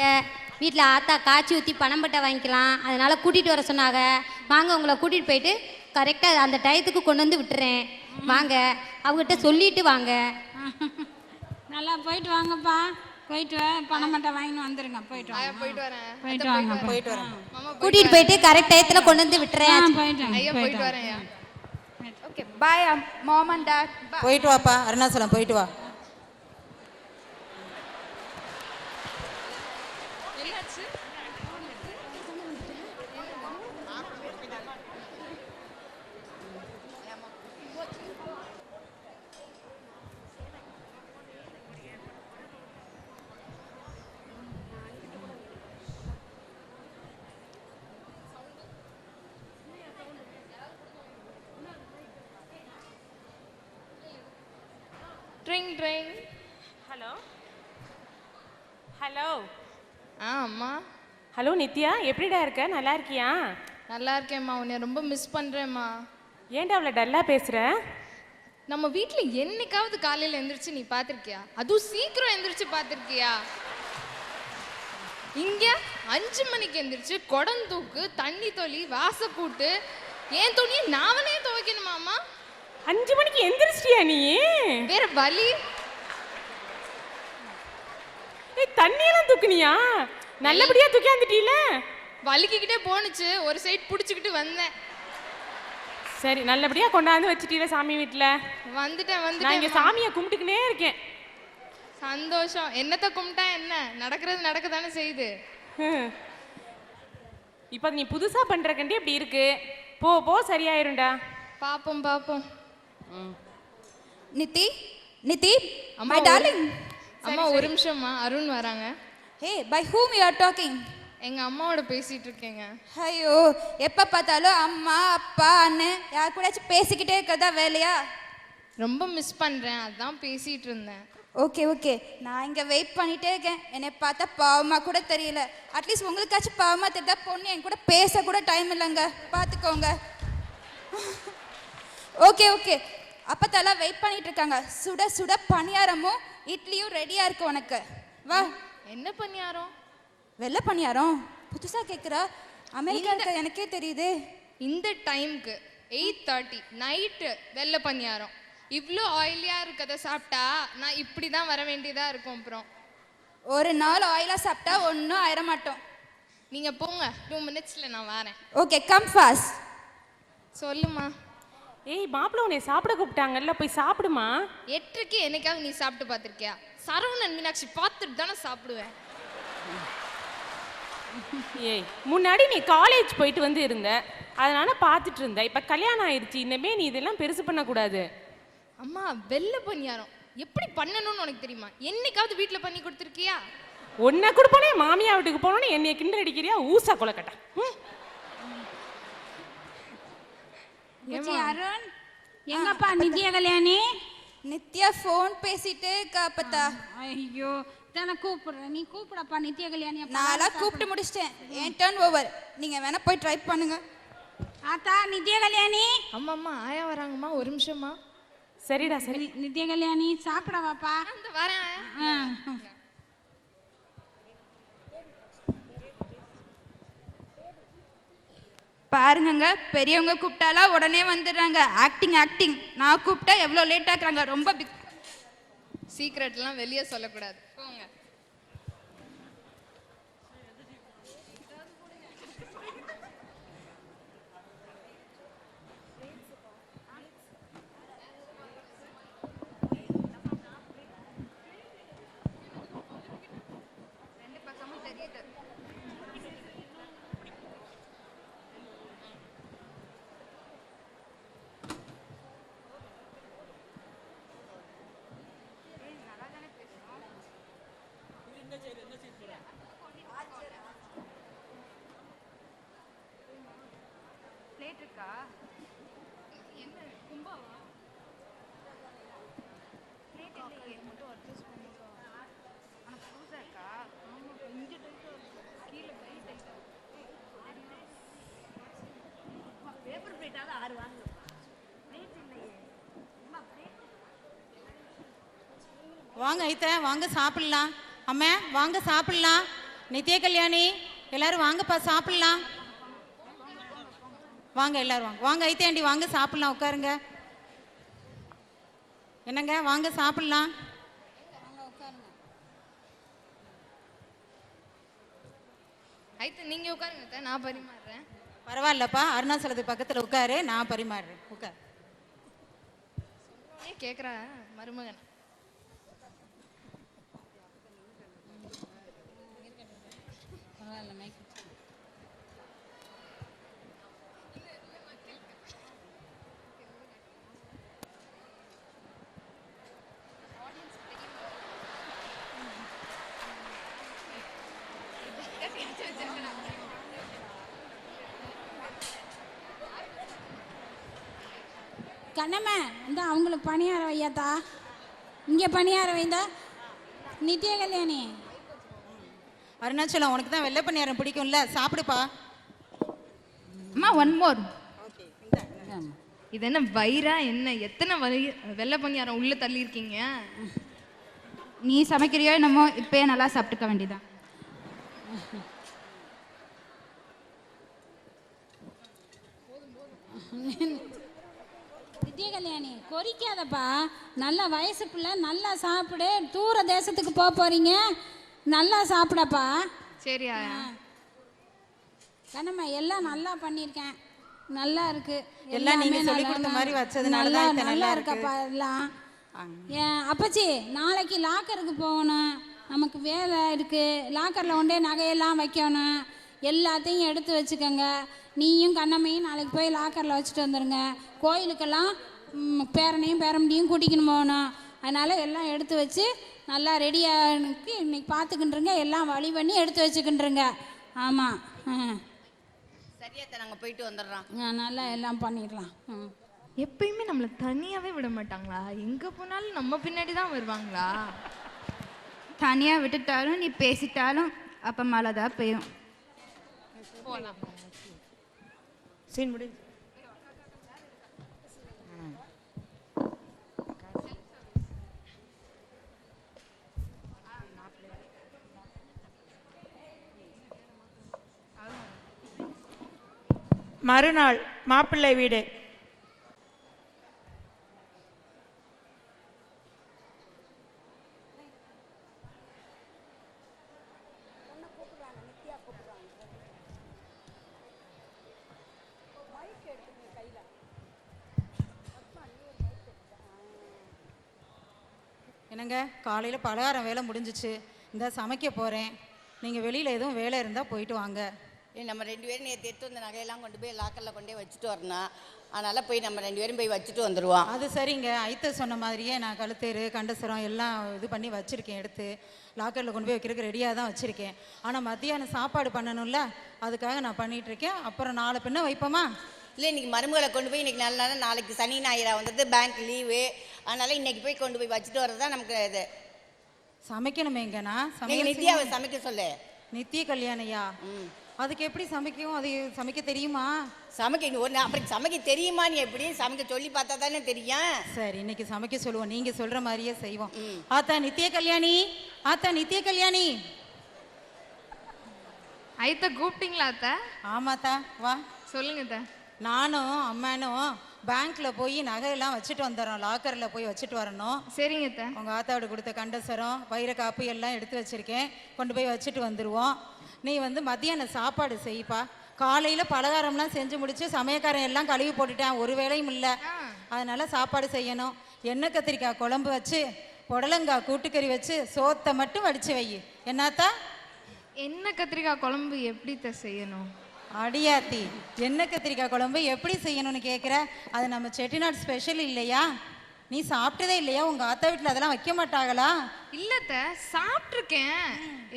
வீட்டில் ஆத்தா காய்ச்சி ஊற்றி பனம்பட்டை வாங்கிக்கலாம், அதனால கூட்டிகிட்டு வர சொன்னாங்க. வாங்க உங்களை கூட்டிகிட்டு போயிட்டு கரெக்டாக அந்த டயத்துக்கு கொண்டு வந்து விட்டுறேன். வாங்க அவங்ககிட்ட சொல்லிட்டு வாங்க. நல்லா போயிட்டு வாங்கப்பா. போயிட்டு பனம்பட்டை வாங்கின்னு வந்துருங்க. போயிட்டு வாங்க. போயிட்டு வரேன். போயிட்டு வாங்க. போயிட்டு வரேன். கூட்டிகிட்டு போயிட்டு கரெக்ட் டயத்தில் கொண்டு வந்து விட்டுறேன். போயிட்டு ஐயா போயிட்டு வரேன். Okay bye mom and dad. போயிட்டு வாப்பா அருணாச்சலம், போயிட்டு வா. என்னாச்சு? ட்ரிங் ட்ரிங். Hello hello. அம்மா. ஹலோ நித்யா, எப்படிடா இருக்க? நல்லா இருக்கியா? நல்லா இருக்கேம்மா. உன்னை ரொம்ப மிஸ் பண்ணுறேம்மா. ஏன்டா அவ்வளோ டல்லாக பேசுகிற? நம்ம வீட்டில் என்னைக்காவது காலையில் எந்திரிச்சு நீ பார்த்துருக்கியா? அதுவும் சீக்கிரம் எந்திரிச்சு பார்த்துருக்கியா? இங்கே 5 மணிக்கு எந்திரிச்சு குடம் தூக்கு, தண்ணி தொளி, வாசக்கூட்டு, ஏன் துணியை நாவனே துவைக்கணுமாம்மா? 5 மணிக்கு எந்திரிச்சிட்டியா நீ? வேற வலி. தண்ணியெல்லாம் தூக்குனியா? நல்லபடியா தூக்கியாந்துட்டீல? வலிக்கிக்கிட்டே போனுச்சு, ஒரு சைட் பிடிச்சிக்கிட்டு வந்தேன். சரி நல்லபடியா கொண்டாந்து வச்சிட்டீல சாமி வீட்டில்? வந்துட்டேன் நான் இங்கே வந்துட்டேன். சாமியை கும்பிட்டுக்கினே இருக்கேன். சந்தோஷம். என்னத்தை கும்பிட்டா என்ன, நடக்கிறது நடக்க தானே செய்யுது. இப்போ நீ புதுசா பண்ற கண்டி இப்படி இருக்கு. போ போ சரியாயிரும்டா. பாப்போம் பாப்போம். நித்தி நித்தி அம்மா மை டார்லிங். அம்மா ஒரு நிமிஷம்மா, அருண் வராங்க. ஹே by whom you are talking? எங்க அம்மாவோட பேசிட்டு இருக்கேங்க. ஐயோ எப்ப பார்த்தாலும் அம்மா அப்பா அண்ணன் யார் கூடயாச்சும் பேசிக்கிட்டே இருக்கிறதா வேலையா? ரொம்ப மிஸ் பண்றேன், அதான் பேசிட்டு இருந்தேன். ஓகே ஓகே, நான் இங்கே வெயிட் பண்ணிகிட்டே இருக்கேன். என்னை பார்த்தா பாவமாக கூட தெரியல. அட்லீஸ்ட் உங்களுக்காச்சும் பாவமாக தெரிஞ்சா பொண்ணு என் கூட பேச கூட டைம் இல்லைங்க, பார்த்துக்கோங்க. ஓகே ஓகே, அப்பத்தாலாம் வெயிட் பண்ணிட்டு இருக்காங்க. சுட சுட பணியாரமும் இட்லியும் ரெடியாக இருக்கு உனக்கு. வா. என்ன பணியாரம்? வெள்ளை பணியாரம் புதுசாக கேட்குறா? அமெரிக்கா இருக்க எனக்கே தெரியுது. இந்த டைமுக்கு 8:30 நைட்டு வெள்ளை பணியாரம். இவ்வளோ ஆயிலியாக இருக்கதை சாப்பிட்டா நான் இப்படி தான் வர வேண்டியதாக இருக்கும். அப்புறம் ஒரு நாள் ஆயிலாக சாப்பிட்டா ஒன்றும் ஆயிட மாட்டோம். நீங்கள் போங்க, 2 மினிட்ஸில் நான் வரேன். Okay come fast. சொல்லுமா. ஏய் மாப்பிள்ள உன்னை சாப்பிட கூப்பிட்டாங்கல்ல, போய் சாப்பிடுமா. 8க்கு என்னைக்காவது நீ சாப்பிட்டு பார்த்துருக்கியா? சரவணன் மீனாட்சி பார்த்துட்டு தானே சாப்பிடுவேன். ஏய் முன்னாடி நீ காலேஜ் போயிட்டு வந்து இருந்த, அதனால பார்த்துட்டு இருந்த. இப்போ கல்யாணம் ஆயிடுச்சு, இனிமே நீ இதெல்லாம் பெருசு பண்ணக்கூடாது. அம்மா வெள்ளை பணியாரம் எப்படி பண்ணணும்னு உனக்கு தெரியுமா? என்னைக்காவது வீட்டில் பண்ணி கொடுத்துருக்கியா? உன்னை கொடுப்போனே மாமியா வீட்டுக்கு போனோன்னு என்னைய கிண்டல் அடிக்கிறியா? ஊசா கொலக்கட்டா. அருண் எங்கப்பா நித்யா கல்யாணி? நித்யா ஃபோன் பேசிட்டு காப்பத்தா. ஐயோ தானே கூப்பிடுறேன், நீ கூப்பிடப்பா நித்யா கல்யாணி. நான்லாம் கூப்பிட்டு முடிச்சிட்டேன், என் டர்ன் ஓவர். நீங்கள் வேணா போய் ட்ரை பண்ணுங்க. ஆத்தா நித்யா கல்யாணி. அம்மா ஆயா வராங்கம்மா, ஒரு நிமிஷமா. சரிடா சரி. நித்யா கல்யாணி சாப்பிட வாப்பா. அந்த வரேன். பாருங்கங்க, பெரியவங்க கூப்பிட்டாலாம் உடனே வந்துடுறாங்க. Acting acting. நான் கூப்பிட்டா எவ்வளோ லேட் ஆக்குறாங்க. ரொம்ப பிக் சீக்ரெட்லாம் வெளியே சொல்லக்கூடாது. போங்க. வாங்க ஐத்த, வாங்க சாப்பிடலாம். அம்மா வாங்க சாப்பிடலாம். நித்ய கல்யாணி எல்லாரும் வாங்கப்பா சாப்பிடலாம். வாங்க எல்லாரும் வாங்க. வாங்க ஐத்தாண்டி வாங்க சாப்பிடலாம், உட்காருங்க. என்னங்க வாங்க சாப்பிடலாம். ஐத்த நீங்க உட்காருங்க, நான் பரிமாறுறேன். பரவாயில்லப்பா, அருணாச்சலத்துக்கு பக்கத்தில் உட்காரு, நான் பரிமாறுறேன். உட்கார். கேட்குறா மருமகன். கண்ணம்மா இந்த அவங்களுக்கு பணியாரம் வையாத்தா, இங்கே பணியாரம் வைந்தா. நித்ய கல்யாணி அருணாச்சலம் உனக்கு தான் வெள்ளை பணியாரம் பிடிக்கும்ல, சாப்பிடுப்பா. அம்மா ஒன் மோர். இது என்ன வயிறா என்ன? எத்தனை வெள்ளை பணியாரம் உள்ள தள்ளி இருக்கீங்க? நீ சமைக்கிறியோ என்னமோ, இப்பயே நல்லா சாப்பிட்டுக்க வேண்டியதான். நித்ய கல்யாணி கொறிக்காதப்பா, நல்ல வயசு பிள்ளை, நல்லா சாப்பிடு. தூர தேசத்துக்கு போக போறீங்க, நல்லா சாப்பிடப்பா. சரியா? கண்ணம்மா எல்லாம் நல்லா பண்ணியிருக்கேன், நல்லா இருக்கு. எல்லாம் நீங்க சொல்லி கொடுத்த மாதிரி வச்சதுனால தான் இது நல்லா இருக்கப்பா எல்லாம். ஏன் அப்பச்சி நாளைக்கு லாக்கருக்கு போகணும், நமக்கு வேலை இருக்கு. லாக்கரில் கொண்டே நகையெல்லாம் வைக்கணும், எல்லாத்தையும் எடுத்து வச்சுக்கோங்க. நீயும் கண்ணம்மையும் நாளைக்கு போய் லாக்கரில் வச்சுட்டு வந்துடுங்க. கோயிலுக்கெல்லாம் பேரனையும் பேரம்படியும் கூட்டிக்கின்னு போகணும். அதனால் எல்லாம் எடுத்து வச்சு நல்லா ரெடியாக இன்னைக்கு பார்த்துக்கிட்டுருங்க. எல்லாம் வழி பண்ணி எடுத்து வச்சுக்கிட்டுருங்க. ஆமாம் சரியாத்த, நாங்கள் போயிட்டு வந்துடுறோம். நல்லா எல்லாம் பண்ணிடலாம். எப்பயுமே நம்மளை தனியாவே விட மாட்டாங்களா? எங்க போனாலும் நம்ம பின்னாடி தான் வருவாங்களா? தனியாக விட்டுட்டாலும் நீ பேசிட்டாலும் அப்போ மழை தான் பெய்யும். போகலாம். சீன் முடிஞ்சு. மறுநாள் மாப்பிள்ளை வீடு. என்னங்க காலையில் பலகாரம் வேலை முடிஞ்சிச்சு, இந்த சமைக்க போகிறேன். நீங்கள் வெளியில் எதுவும் வேலை இருந்தால் போயிட்டு வாங்க. நம்ம 2 பேரும் நேற்று எடுத்து வந்த நகையெல்லாம் கொண்டு போய் லாக்கரில் கொண்டே வச்சுட்டு வரணும். அதனால் போய் நம்ம 2 பேரும் போய் வச்சுட்டு வந்துடுவோம். அது சரிங்க, ஐத்த சொன்ன மாதிரியே நான் கழுத்தேரு கண்டசரம் எல்லாம் இது பண்ணி வச்சுருக்கேன். எடுத்து லாக்கரில் கொண்டு போய் வைக்கிறதுக்கு ரெடியாக தான் வச்சுருக்கேன். ஆனால் மத்தியானம் சாப்பாடு பண்ணணும்ல, அதுக்காக நான் பண்ணிகிட்ருக்கேன். அப்புறம் நாளை பின்ன வைப்போமா? இல்லை, இன்றைக்கி மருமகளை கொண்டு போய் இன்றைக்கி நல்ல நாள், நாளைக்கு சனி ஞாயிறா வந்தது, பேங்க் லீவு. அதனால் இன்றைக்கி போய் கொண்டு போய் வச்சுட்டு வர்றது தான் நமக்கு இது. சமைக்கணுமேங்கண்ணா. நீங்கள் நித்யாவை சமைக்க சொல்லு. நித்ய கல்யாணியா? அதுக்கு எப்படி சமைக்கும்? அது சமைக்க தெரியுமா? சமைக்க ஒரு அப்புறம் சமைக்க தெரியுமா? நீ எப்படி சமைக்க சொல்லி பார்த்தா தானே தெரியும். சரி, இன்னைக்கு சமைக்க சொல்லுவோம், நீங்க சொல்ற மாதிரியே செய்வோம். ஆத்தா நித்ய கல்யாணி, ஆத்தா நித்ய கல்யாணி. ஐத்த கூப்பிட்டீங்களா அத்தை? ஆமாத்தா, வா. சொல்லுங்க அத்தை. நானும் அம்மானும் பேங்க்ல போய் நகையெல்லாம் வச்சுட்டு வந்துடுறோம், லாக்கரில் போய் வச்சுட்டு வரணும். சரிங்க அத்தை. உங்க ஆத்தாவோட கொடுத்த கண்டசரம் வைர காப்பு எல்லாம் எடுத்து வச்சிருக்கேன், கொண்டு போய் வச்சுட்டு வந்துடுவோம். நீ வந்து மத்தியானம் சாப்பாடு செய்ப்பா. காலையில் பலகாரம்லாம் செஞ்சு முடிச்சு சமயக்காரன் எல்லாம் கழுவி போட்டுட்டேன், ஒரு வேலையும் இல்லை. அதனால சாப்பாடு செய்யணும். எண்ணெய் கத்திரிக்காய் குழம்பு வச்சு புடலங்காய் கூட்டுக்கறி வச்சு சோத்தை மட்டும் வடிச்சு வை. என்னத்தா? எண்ணெய் கத்திரிக்காய் குழம்பு எப்படி செய்யணும்? அடியாத்தி, எண்ணெய் கத்திரிக்காய் குழம்பு எப்படி செய்யணும்னு கேட்குற? அது நம்ம செட்டிநாடு ஸ்பெஷல் இல்லையா? நீ சாப்பிட்டதே இல்லையா? உங்கள் ஆத்தா வீட்டில் அதெல்லாம் வைக்க மாட்டாங்களா? இல்லத்த, சாப்பிட்ருக்கேன்.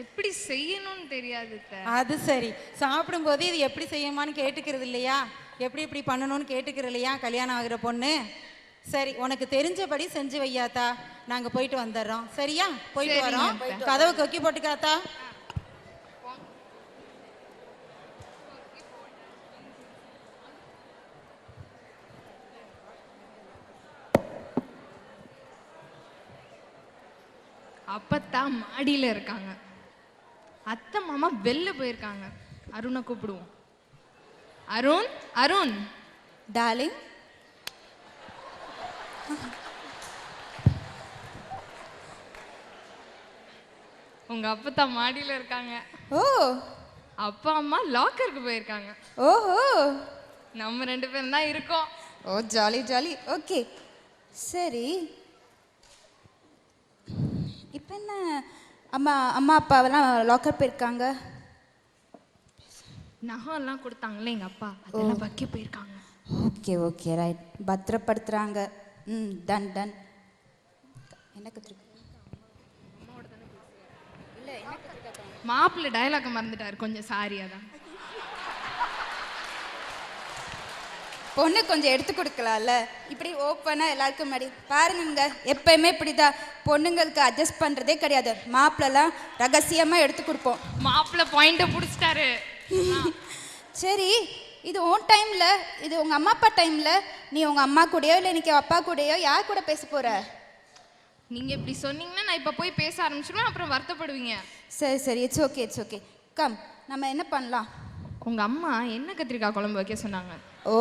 எப்படி செய்யணும்னு தெரியாது. அது சரி, சாப்பிடும்போது இது எப்படி செய்யணுமான்னு கேட்டுக்கிறது இல்லையா? எப்படி இப்படி பண்ணணும்னு கேட்டுக்கிறது இல்லையா கல்யாணம் ஆகிற பொண்ணு? சரி, உனக்கு தெரிஞ்சபடி செஞ்சு வையாத்தா, நாங்கள் போயிட்டு வந்துடுறோம். சரியா? போயிட்டு வரோம். கதவு கொக்கி போட்டுக்காத்தா. அப்பத்தா மாடியில் இருக்காங்க, அத்தை மாமா வெளில போயிருக்காங்க. அருணை கூப்பிடுவோம். அருண், அருண் டார்லிங். உங்க அப்பத்தா மாடியில் இருக்காங்க. ஓ. அப்பா அம்மா லாக்கருக்கு போயிருக்காங்க. ஓஹோ. நம்ம 2 பேரும் தான் இருக்கோம். ஓ, ஜாலி ஜாலி. ஓகே, சரி. இப்போ என்ன, அம்மா அம்மா அப்பாவெல்லாம் லாக்கர் போயிருக்காங்க. நகைலாம் கொடுத்தாங்களே எங்கள் அப்பா, அதெல்லாம் வைக்க போயிருக்காங்க. Okay okay, right. பத்திரப்படுத்துகிறாங்க. Done done. என்ன கற்றுருக்கு? மாப்பிள்ளை டயலாக மறந்துட்டாரு, கொஞ்சம் சாரி. அதான் பொண்ணு கொஞ்சம் எடுத்து கொடுக்கலாம்ல, இப்படி ஓப்பனாக எல்லாருக்கும் முன்னாடி பாருங்க. எப்பயுமே இப்படிதான், பொண்ணுங்களுக்கு அட்ஜஸ்ட் பண்ணுறதே கிடையாது. மாப்பிள்ளலாம் ரகசியமாக எடுத்து கொடுப்போம். மாப்பிள்ளை பாயிண்ட்டை பிடிச்சிட்டாரு. சரி, இது உன் டைமில், இது உங்கள் அம்மா அப்பா டைமில், நீ உங்கள் அம்மா கூடயோ இல்லை இன்னைக்கு அப்பா கூடயோ யார் கூட பேச போகிற? நீங்கள் இப்படி சொன்னீங்கன்னா நான் இப்போ போய் பேச ஆரம்பிச்சிடுவேன், அப்புறம் வருத்தப்படுவீங்க. சரி சரி, it's okay it's okay. Come, நம்ம என்ன பண்ணலாம்? உங்கள் அம்மா என்ன கத்திரிக்காய் குழம்பு வைக்க சொன்னாங்க. ஓ,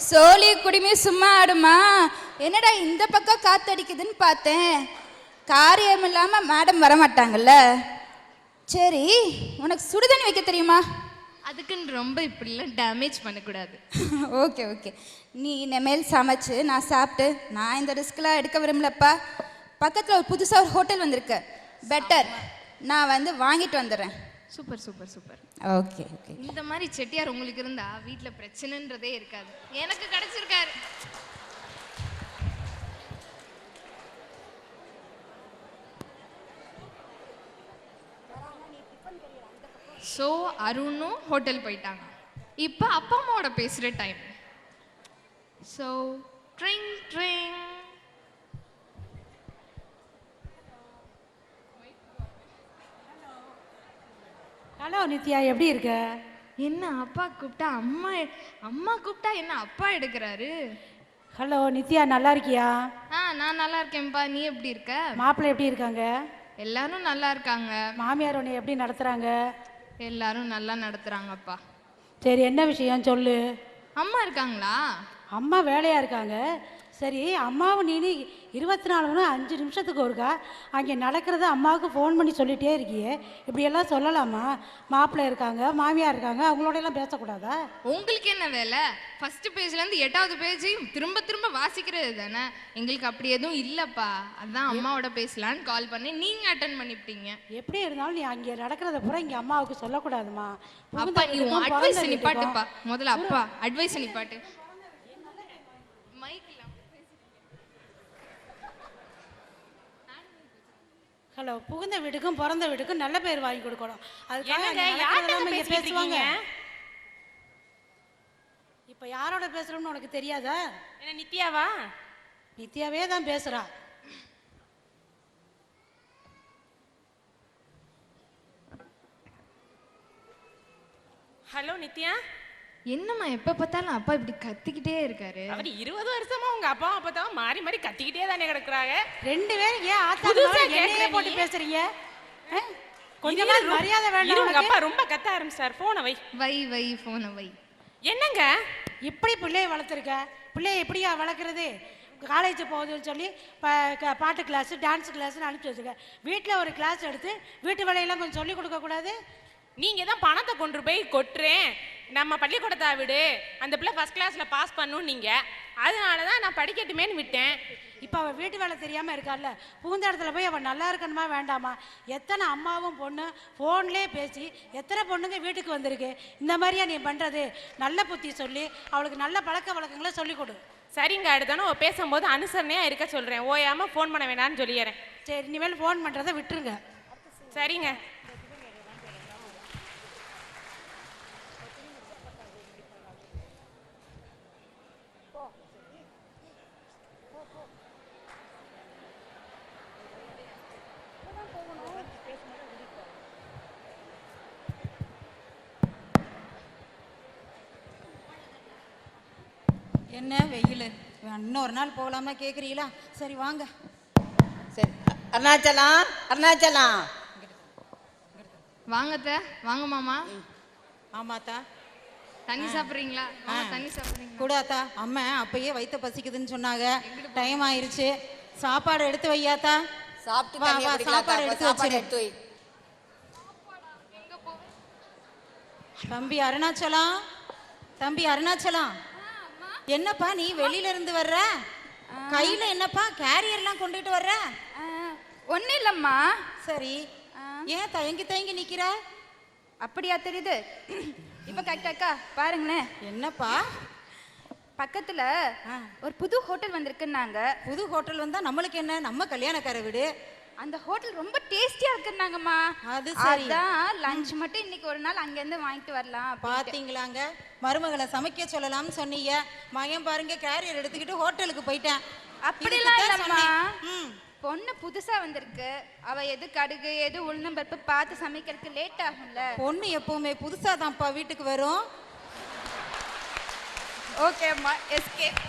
சோழி குடிமே சும்மா ஆடுமா? என்னடா இந்த பக்கம் காத்தடிக்குதுன்னு பார்த்தேன். காரியம் இல்லாமல் மேடம் வர மாட்டாங்கல்ல. சரி, உனக்கு சுடுதண்ணி வைக்க தெரியுமா? அதுக்குன்னு ரொம்ப இப்படிலாம் டேமேஜ் பண்ணக்கூடாது. ஓகே ஓகே, நீ இனிமேல் சமைச்சு நான் சாப்பிட்டு, நான் இந்த ரிஸ்க்லாம் எடுக்க விரும்பலப்பா. பக்கத்தில் ஒரு புதுசாக ஒரு ஹோட்டல் வந்திருக்கு, பெட்டர். நான் வந்து வாங்கிட்டு வந்துடுறேன். Super super super. Okay okay. இந்த மாதிரி செட்டியார் உங்களுக்கு இருந்தா வீட்டில் பிரச்சனைன்றதே இருக்காது. எனக்கு கிடைச்சிருக்காரு. ஸோ அருணும் ஹோட்டல் போயிட்டாங்க. இப்போ அப்பா அம்மாவோட பேசுகிற டைம். ஸோ ட்ரிங் ட்ரிங். ஹலோ நித்யா, எப்படி இருக்க? என்ன அப்பா கூப்பிட்டா அம்மா, அம்மா கூப்பிட்டா என்ன அப்பா எடுக்கிறாரு? ஹலோ நித்யா, நல்லா இருக்கியா? நான் நல்லா இருக்கேன்ப்பா. நீ எப்படி இருக்க? மாப்பிள்ளை எப்படி இருக்காங்க? எல்லாரும் நல்லா இருக்காங்க. மாமியார் உன்னை எப்படி நடத்துகிறாங்க? எல்லாரும் நல்லா நடத்துகிறாங்கப்பா. சரி, என்ன விஷயம் சொல்லு. அம்மா இருக்காங்களா? அம்மா வேலையாக இருக்காங்க. சரி, அம்மாவும் நீ 24 மணி 5 நிமிஷத்துக்கு ஒருக்கா அங்கே நடக்கிறத அம்மாவுக்கு ஃபோன் பண்ணி சொல்லிகிட்டே இருக்கியே, இப்படியெல்லாம் சொல்லலாமா? மாப்பிள்ளை இருக்காங்க, மாமியார் இருக்காங்க, அவங்களோடையெல்லாம் பேசக்கூடாதா? உங்களுக்கு என்ன வேலை? ஃபர்ஸ்ட் பேஜ்லேருந்து 8வது பேஜையும் திரும்ப திரும்ப வாசிக்கிறது தானே. எங்களுக்கு அப்படி எதுவும் இல்லைப்பா. அதான் அம்மாவோட பேசலான்னு கால் பண்ணி நீங்கள் அட்டன் பண்ணிவிட்டீங்க. எப்படி இருந்தாலும் நீ அங்கே நடக்கிறத பூரா இங்கே அம்மாவுக்கு சொல்லக்கூடாதுமா. அப்பா நீ அட்வைஸ் நிப்பாட்டுப்பா. முதல்ல அப்பா அட்வைஸ் நிப்பாட்டு. ஹலோ, புகுந்த வீட்டுக்கும் பிறந்த வீட்டுக்கும் நல்ல பேர் வாங்கி கொடுக்கணும். அதுக்காக பேசுவாங்க. இப்போ யாரோட பேசுகிறோம்னு உனக்கு தெரியாதா? என்ன நித்யாவா? நித்யாவே தான் பேசுகிறா. ஹலோ நித்யா. என்னம்மா எப்போ பார்த்தாலும் அப்பா இப்படி கத்திக்கிட்டே இருக்காரு? அவர் 20 வருஷமா உங்க அப்பா அப்பத்தாவும் மாறி மாறி கத்திக்கிட்டே தானே கிடக்குறாங்க. 2 பேரும் ஏன் ஆத்தாடுமா போட்டு பேசுறீங்க? கொஞ்சமா மரியாதை வேண்டாம். உங்க அப்பா ரொம்ப கத்த ஆரம்பிச்சார். போனை வை வை வை போனை வை. என்னங்க இப்படி பிள்ளைய வளர்த்துருக்க? பிள்ளைய எப்படியா வளர்க்குறது? காலேஜ் போகுதுன்னு சொல்லி பாட்டு கிளாஸு, டான்ஸ் கிளாஸ்ன்னு அனுப்பிச்சி வச்சுருக்க. வீட்டில் ஒரு கிளாஸ் எடுத்து வீட்டு வேலையெல்லாம் கொஞ்சம் சொல்லிக் கொடுக்கக்கூடாது? நீங்கள் தான் பணத்தை கொண்டு போய் கொட்டுறேன், நம்ம பள்ளிக்கூடத்தை விடு, அந்த பிள்ளை ஃபஸ்ட் கிளாஸில் பாஸ் பண்ணும் நீங்கள், அதனால தான் நான் படிக்கட்டுமேன்னு விட்டேன். இப்போ அவள் வீட்டு வேலை தெரியாமல் இருக்கார்ல, புகுந்த இடத்துல போய் அவள் நல்லா இருக்கணுமா வேண்டாமா? எத்தனை அம்மாவும் பொண்ணு ஃபோன்லேயே பேசி எத்தனை பொண்ணுங்க வீட்டுக்கு வந்திருக்கு. இந்த மாதிரியா நீ பண்ணுறது? நல்ல புத்தி சொல்லி அவளுக்கு நல்ல பழக்க வழக்கங்களை சொல்லிக் கொடு. சரிங்க, அடுத்தானே பேசும்போது அனுசரணையா இருக்க சொல்றேன். ஓயாம ஃபோன் பண்ண வேணாம்னு சொல்லிடுறேன். சரி, இனிமேல் ஃபோன் பண்ணுறதை விட்டுருங்க. சரிங்க. என்ன வெயில், இன்னொரு நாள் போகலாமா கேட்குறீங்களா? சரி வாங்க. சரி, அருணாச்சலம் அருணாச்சலம் வாங்கத்த, வாங்க மாமா. ஆமாத்தா. தண்ணி சாப்பிட்றீங்களா? தண்ணி சாப்பிட்றீங்களா? கூடாத்தா, அம்மா அப்பயே வயிற்று பசிக்குதுன்னு சொன்னாங்க. டைம் ஆயிருச்சு. சாப்பாடு எடுத்து வையாத்தா. சாப்பிட்டு சாப்பாடு எடுத்து வச்சிரு. தம்பி அருணாச்சலம், தம்பி அருணாச்சலம், என்னப்பா நீ வெளியில இருந்து வர்ற? கையில என்னப்பா கேரியர்லாம் கொண்டுட்டு வர்ற? ஒன்றும் இல்லைம்மா. சரி, ஏன் தயங்கி தயங்கி நிக்கிற? அப்படியா தெரியுது? இப்போ கரெக்டாக்கா பாருங்களேன். என்னப்பா? பக்கத்துல ஒரு புது ஹோட்டல் வந்திருக்குன்னாங்க. புது ஹோட்டல் வந்தா நம்மளுக்கு என்ன? நம்ம கல்யாணக்கார வீடு. அந்த ஹோட்டல் ரொம்ப டேஸ்டியா இருக்குன்னாங்கம்மா. அது சரி. அதான் லஞ்ச் மட்டும் இன்னைக்கு ஒரு நாள் அங்கேருந்து வாங்கிட்டு வரலாம். பாத்தீங்களாங்க, மருமகளை சமைக்க சொல்லலாம்னு சொன்னீங்க. மகன் பாருங்க கேரியர் எடுத்துக்கிட்டு ஹோட்டலுக்கு போயிட்டேன். அப்படிலாம் இல்லம்மா, பொண்ணு புதுசா வந்திருக்கு. அவ எது கடுகு எது உளுந்தம்பருப்பு பார்த்து சமைக்கிறதுக்கு லேட் ஆகும்ல. பொண்ணு எப்பவுமே புதுசா தான்ப்பா வீட்டுக்கு வரும். ஓகேம்மா, எஸ்கேப்.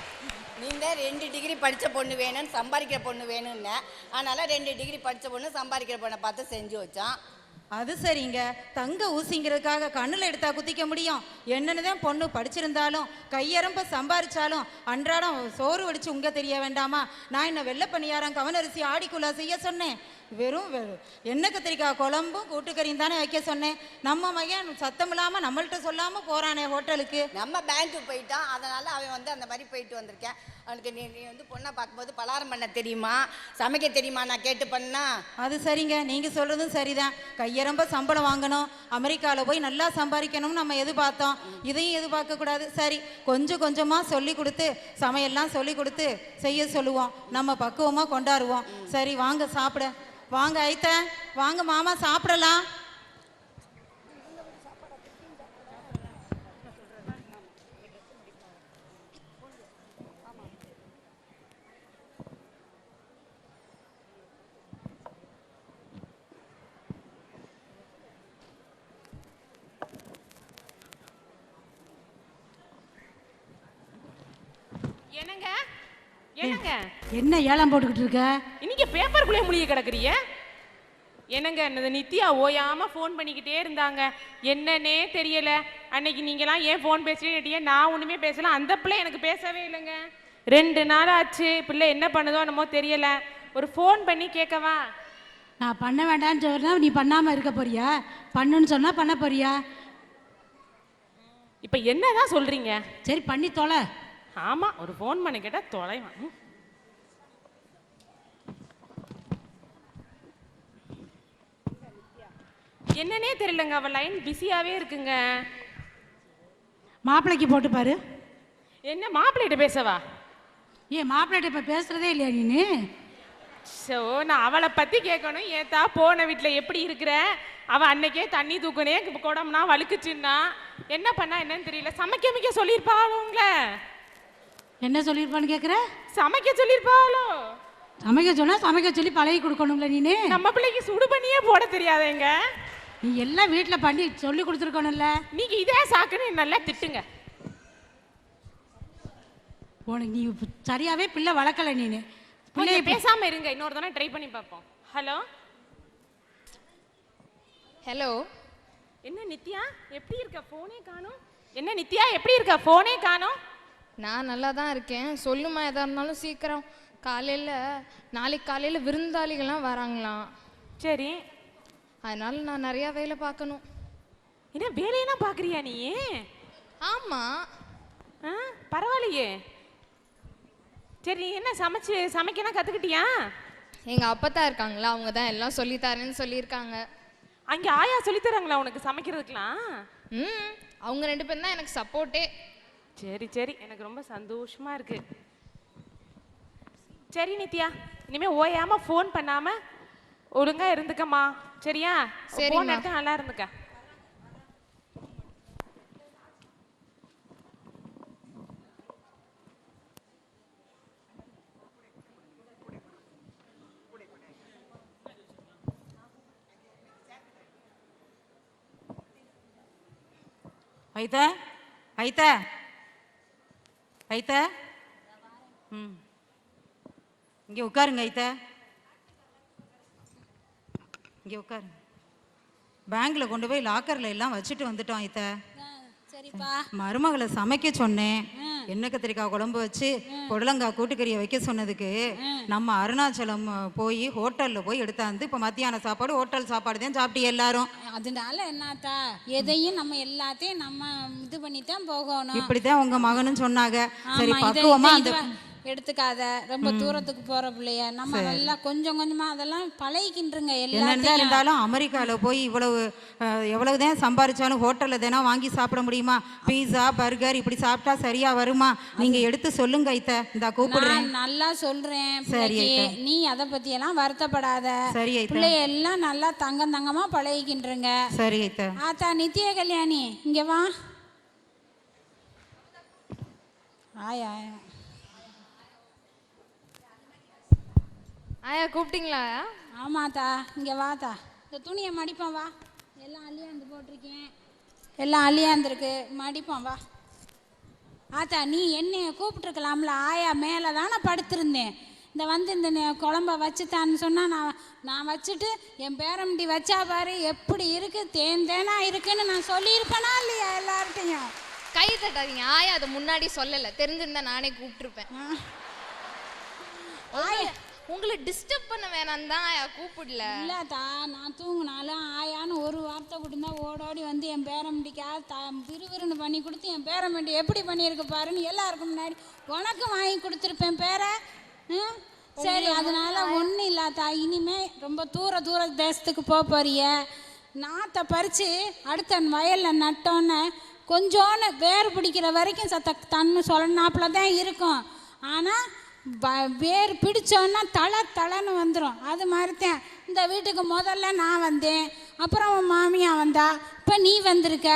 நீங்க 2 டிகிரி படித்த பொண்ணு வேணும்னு, சம்பாதிக்கிற பொண்ணு வேணும்னு, அதனால 2 டிகிரி படித்த பொண்ணு சம்பாதிக்கிற பொண்ணை பார்த்து செஞ்சு வச்சான். அது சரிங்க. தங்க ஊசிங்கிறதுக்காக கண்ணில் எடுத்தா குத்திக்க முடியும்? என்னன்னு தான் பொண்ணு படிச்சிருந்தாலும் கையரம்ப சம்பாரிச்சாலும் அன்றாடம் சோறு வடிச்சு உங்க தெரிய வேண்டாமா? நான் என்ன வெள்ளை பணியாரம் கவனரிசி ஆடிக்குள்ளா செய்ய சொன்னேன்? வெறும் எண்ணெய் கத்திரிக்காய் குழம்பும் கூட்டுக்கறியும் தானே வைக்க சொன்னேன். நம்ம மகன் சத்தம் இல்லாமல் நம்மள்கிட்ட சொல்லாமல் போகிறானே ஹோட்டலுக்கு. நம்ம பேங்க்குக்கு போயிட்டான், அதனால் அவன் வந்து அந்த மாதிரி போயிட்டு வந்திருக்கேன். அவனுக்கு நீ வந்து பொண்ணை பார்க்கும்போது பலகாரம் பண்ண தெரியுமா, சமைக்க தெரியுமா நான் கேட்டு பண்ணா? அது சரிங்க, நீங்கள் சொல்கிறதும் சரிதான். கையரம்ப சம்பளம் வாங்கணும், அமெரிக்காவில் போய் நல்லா சம்பாதிக்கணும்னு நம்ம எதிர்பார்த்தோம். இதையும் எதிர்பார்க்கக்கூடாது. சரி, கொஞ்சம் கொஞ்சமாக சொல்லி கொடுத்து சமையல்லாம் சொல்லி கொடுத்து செய்ய சொல்லுவோம். நம்ம பக்குவமாக கொண்டாடுவோம். சரி வாங்க சாப்பிட வாங்க. ஐத்த வாங்க மாமா சாப்பிடலாம். என்னங்க என்னங்க என்ன ஏலம் போட்டுக்கிட்டு இருக்க? இன்னைக்கு பேப்பருக்குள்ளே முழிய கிடக்குறிய? என்னங்க என்னது நித்யா ஓயாம ஃபோன் பண்ணிக்கிட்டே இருந்தாங்க, என்னன்னே தெரியல. அன்னைக்கு நீங்களாம் ஏன் ஃபோன் பேசுறீங்க? நான் ஒண்ணுமே பேசல. அந்த பிள்ளை எனக்கு பேசவே இல்லைங்க. 2 நாள் ஆச்சு. பிள்ளை என்ன பண்ணுதோ என்னமோ தெரியல. ஒரு ஃபோன் பண்ணி கேட்கவா? நான் பண்ண வேண்டாம்னு சொன்னா நீ பண்ணாம இருக்க போறியா? பண்ணுன்னு சொன்னா பண்ண போறியா? இப்ப என்னதான் சொல்றீங்க? சரி பண்ணி தொலை. ஆமா, ஒரு ஃபோன் பண்ணி கேட்டா தொலைவான். என்னன்னே தெரியலங்க, அவ லைன் பிஸியாவே இருக்குங்க. மாப்பிள்ளைக்கு போட்டு பாரு. என்ன மாப்பிள்ளைகிட்ட பேசவா? ஏன் மாப்பிள்ளைகிட்ட இப்ப பேசுறதே இல்லையா நீ? ஸோ நான் அவளை பத்தி கேட்கணும். ஏத்தா போன வீட்டில் எப்படி இருக்கிற? அவ அன்னைக்கே தண்ணி தூக்குனே குடம்னா வழுக்குச்சுன்னா என்ன பண்ணா என்னன்னு தெரியல. சமைக்க சொல்லியிருப்பாளுங்கள. என்ன சொல்லியிருப்பான்னு கேட்குற? சமைக்க சொல்லியிருப்பாளோ? சமைக்க சொன்னா சமைக்க சொல்லி பழகி கொடுக்கணும்ல நீனு. நம்ம பிள்ளைக்கு சுடு பண்ணியே போட தெரியாதேங்க. நீ எல்லாம் வீட்டில் பண்ணி சொல்லி கொடுத்துருக்கணும்ல. நீங்க இதே சாக்குன்னு நல்லா திட்டுங்க. உனக்கு நீ சரியாவே பிள்ளை வளர்க்கல நீனு. பிள்ளைய பேசாம இருங்க, இன்னொரு தடவை ட்ரை பண்ணி பார்ப்போம். ஹலோ ஹலோ, என்ன நித்யா எப்படி இருக்க? ஃபோனே காணோம். என்ன நித்யா எப்படி இருக்க? ஃபோனே காணோம். நான் நல்லா தான் இருக்கேன். சொல்லுமா, எதா இருந்தாலும் சீக்கிரம். நாளைக்கு காலையில் விருந்தாளிகள்லாம் வராங்களாம். சரி, அதனால நான் நிறையா வேலை பார்க்கணும். என்ன வேலையெல்லாம் பார்க்குறியா நீ? ஆமாம். பரவாயில்லையே. சரி, என்ன சமைக்கலாம் கற்றுக்கிட்டியா? எங்கள் அப்பத்தா இருக்காங்களா, அவங்க தான் எல்லாம் சொல்லித்தரேன்னு சொல்லியிருக்காங்க. அங்கே ஆயா சொல்லித்தராங்களா உனக்கு சமைக்கிறதுக்கெலாம்? அவங்க 2 பேரும் தான் எனக்கு சப்போர்ட்டே. சரி சரி, எனக்கு ரொம்ப சந்தோஷமாக இருக்குது. சரி நித்யா, இனிமே ஓயாம ஃபோன் பண்ணாம ஒழுங்கா இருந்துக்கம்மா, சரியா? ஃபோன் எடுத்து நல்லா இருந்துக்க. ஐத்த ஐத்த ஐத்த ம் இங்கே உட்காருங்க ஐத்த, இங்கே உட்காருங்க. பேங்க்ல கொண்டு போய் லாக்கர்ல எல்லாம் வச்சுட்டு வந்துட்டோம் ஐத்த. சரிப்பா. மருமகளை சமைக்க சொன்னேன், எண்ணெய் கத்திரிக்காய் குழம்பு வச்சு புடலங்காய் கூட்டுக்கறியை வைக்க சொன்னதுக்கு நம்ம அருணாச்சலம் போய் ஹோட்டலில் போய் எடுத்தாந்து இப்போ மத்தியான சாப்பாடு ஹோட்டல் சாப்பாடு தான் சாப்பிட்டு எல்லாரும். அதனால என்னத்தா, எதையும் நம்ம எல்லாத்தையும் நம்ம இது பண்ணி தான் போகணும். இப்படித்தான் உங்க மகனும் சொன்னாங்க. சரி பக்குவமா அந்த எடுத்துக்காத, ரொம்ப தூரத்துக்கு போற பிள்ளைய நம்ம நல்லா கொஞ்சம் கொஞ்சமா அதெல்லாம் பழகிக்கின்றுங்க. என்னென்ன இருந்தாலும் அமெரிக்காவில் போய் எவ்வளவுதான் சம்பாதிச்சாலும் ஹோட்டலில் தானே வாங்கி சாப்பிட முடியுமா? பீஸா பர்கர் இப்படி சாப்பிட்டா சரியா வருமா? நீங்க எடுத்து சொல்லுங்க ஐத்த, இந்த கூப்பிடுறேன். நல்லா சொல்றேன். சரி, நீ அதை பத்தி எல்லாம் வருத்தப்படாத. சரி ஐத்த. பிள்ளைய எல்லாம் நல்லா தங்கமா பழகிக்கின்றுங்க. சரி ஐத்த. ஆத்தா நித்ய கல்யாணி இங்க வா. ஆயா ஆயா கூப்பிட்டீங்களா? ஆமாத்தா, இங்கே வாத்தா. இந்த துணியை மடிப்பான் வா. எல்லாம் அள்ளியாந்து போட்டிருக்கேன், எல்லாம் அள்ளியாந்துருக்கு, மடிப்பான் வா. ஆத்தா நீ என்னைய கூப்பிட்டுருக்கலாம்ல, ஆயா மேலே தானே படுத்திருந்தேன். இந்த குழம்ப வச்சுத்தான்னு சொன்னால் நான் வச்சுட்டு என் பேரம்பி வச்சா பாரு எப்படி இருக்கு, தேனா இருக்குன்னு நான் சொல்லியிருப்பேனா இல்லையா எல்லார்ட்டையும்? கை தட்டாதீங்க ஆயா, அதை முன்னாடி சொல்லலை, தெரிஞ்சிருந்தா நானே கூப்பிட்டுருப்பேன். ஆயா உங்களை டிஸ்டர்ப் பண்ண வேணாம் தான் ஆயா கூப்பிடல. இல்லைத்தா, நான் தூங்கினாலும் ஆயான்னு ஒரு வார்த்தை கொடுத்தா ஓடோடி வந்து என் பேரம்பண்டிக்கா விறுவிறுன்னு பண்ணி கொடுத்து என் பேரம்பண்டி எப்படி பண்ணியிருக்கு பாருன்னு எல்லாருக்கும் முன்னாடி உனக்கு வாங்கி கொடுத்துருப்பேன் பேரை. சரி, அதனால ஒன்றும் இல்லாத்தா. இனிமே ரொம்ப தூர தேசத்துக்கு போறிய, நாற்றை பறித்து அடுத்த வயலில் நட்டோன்னு கொஞ்சோன்னு வேர் பிடிக்கிற வரைக்கும் தண்ணு சொல்லனாப்புல தான் இருக்கும். ஆனால் வேர் பிடிச்சோன்னா தளன்னு வந்துடும். அது மாதிரி தான் இந்த வீட்டுக்கு முதல்ல நான் வந்தேன், அப்புறம் உன் மாமியா வந்தா, இப்போ நீ வந்திருக்க.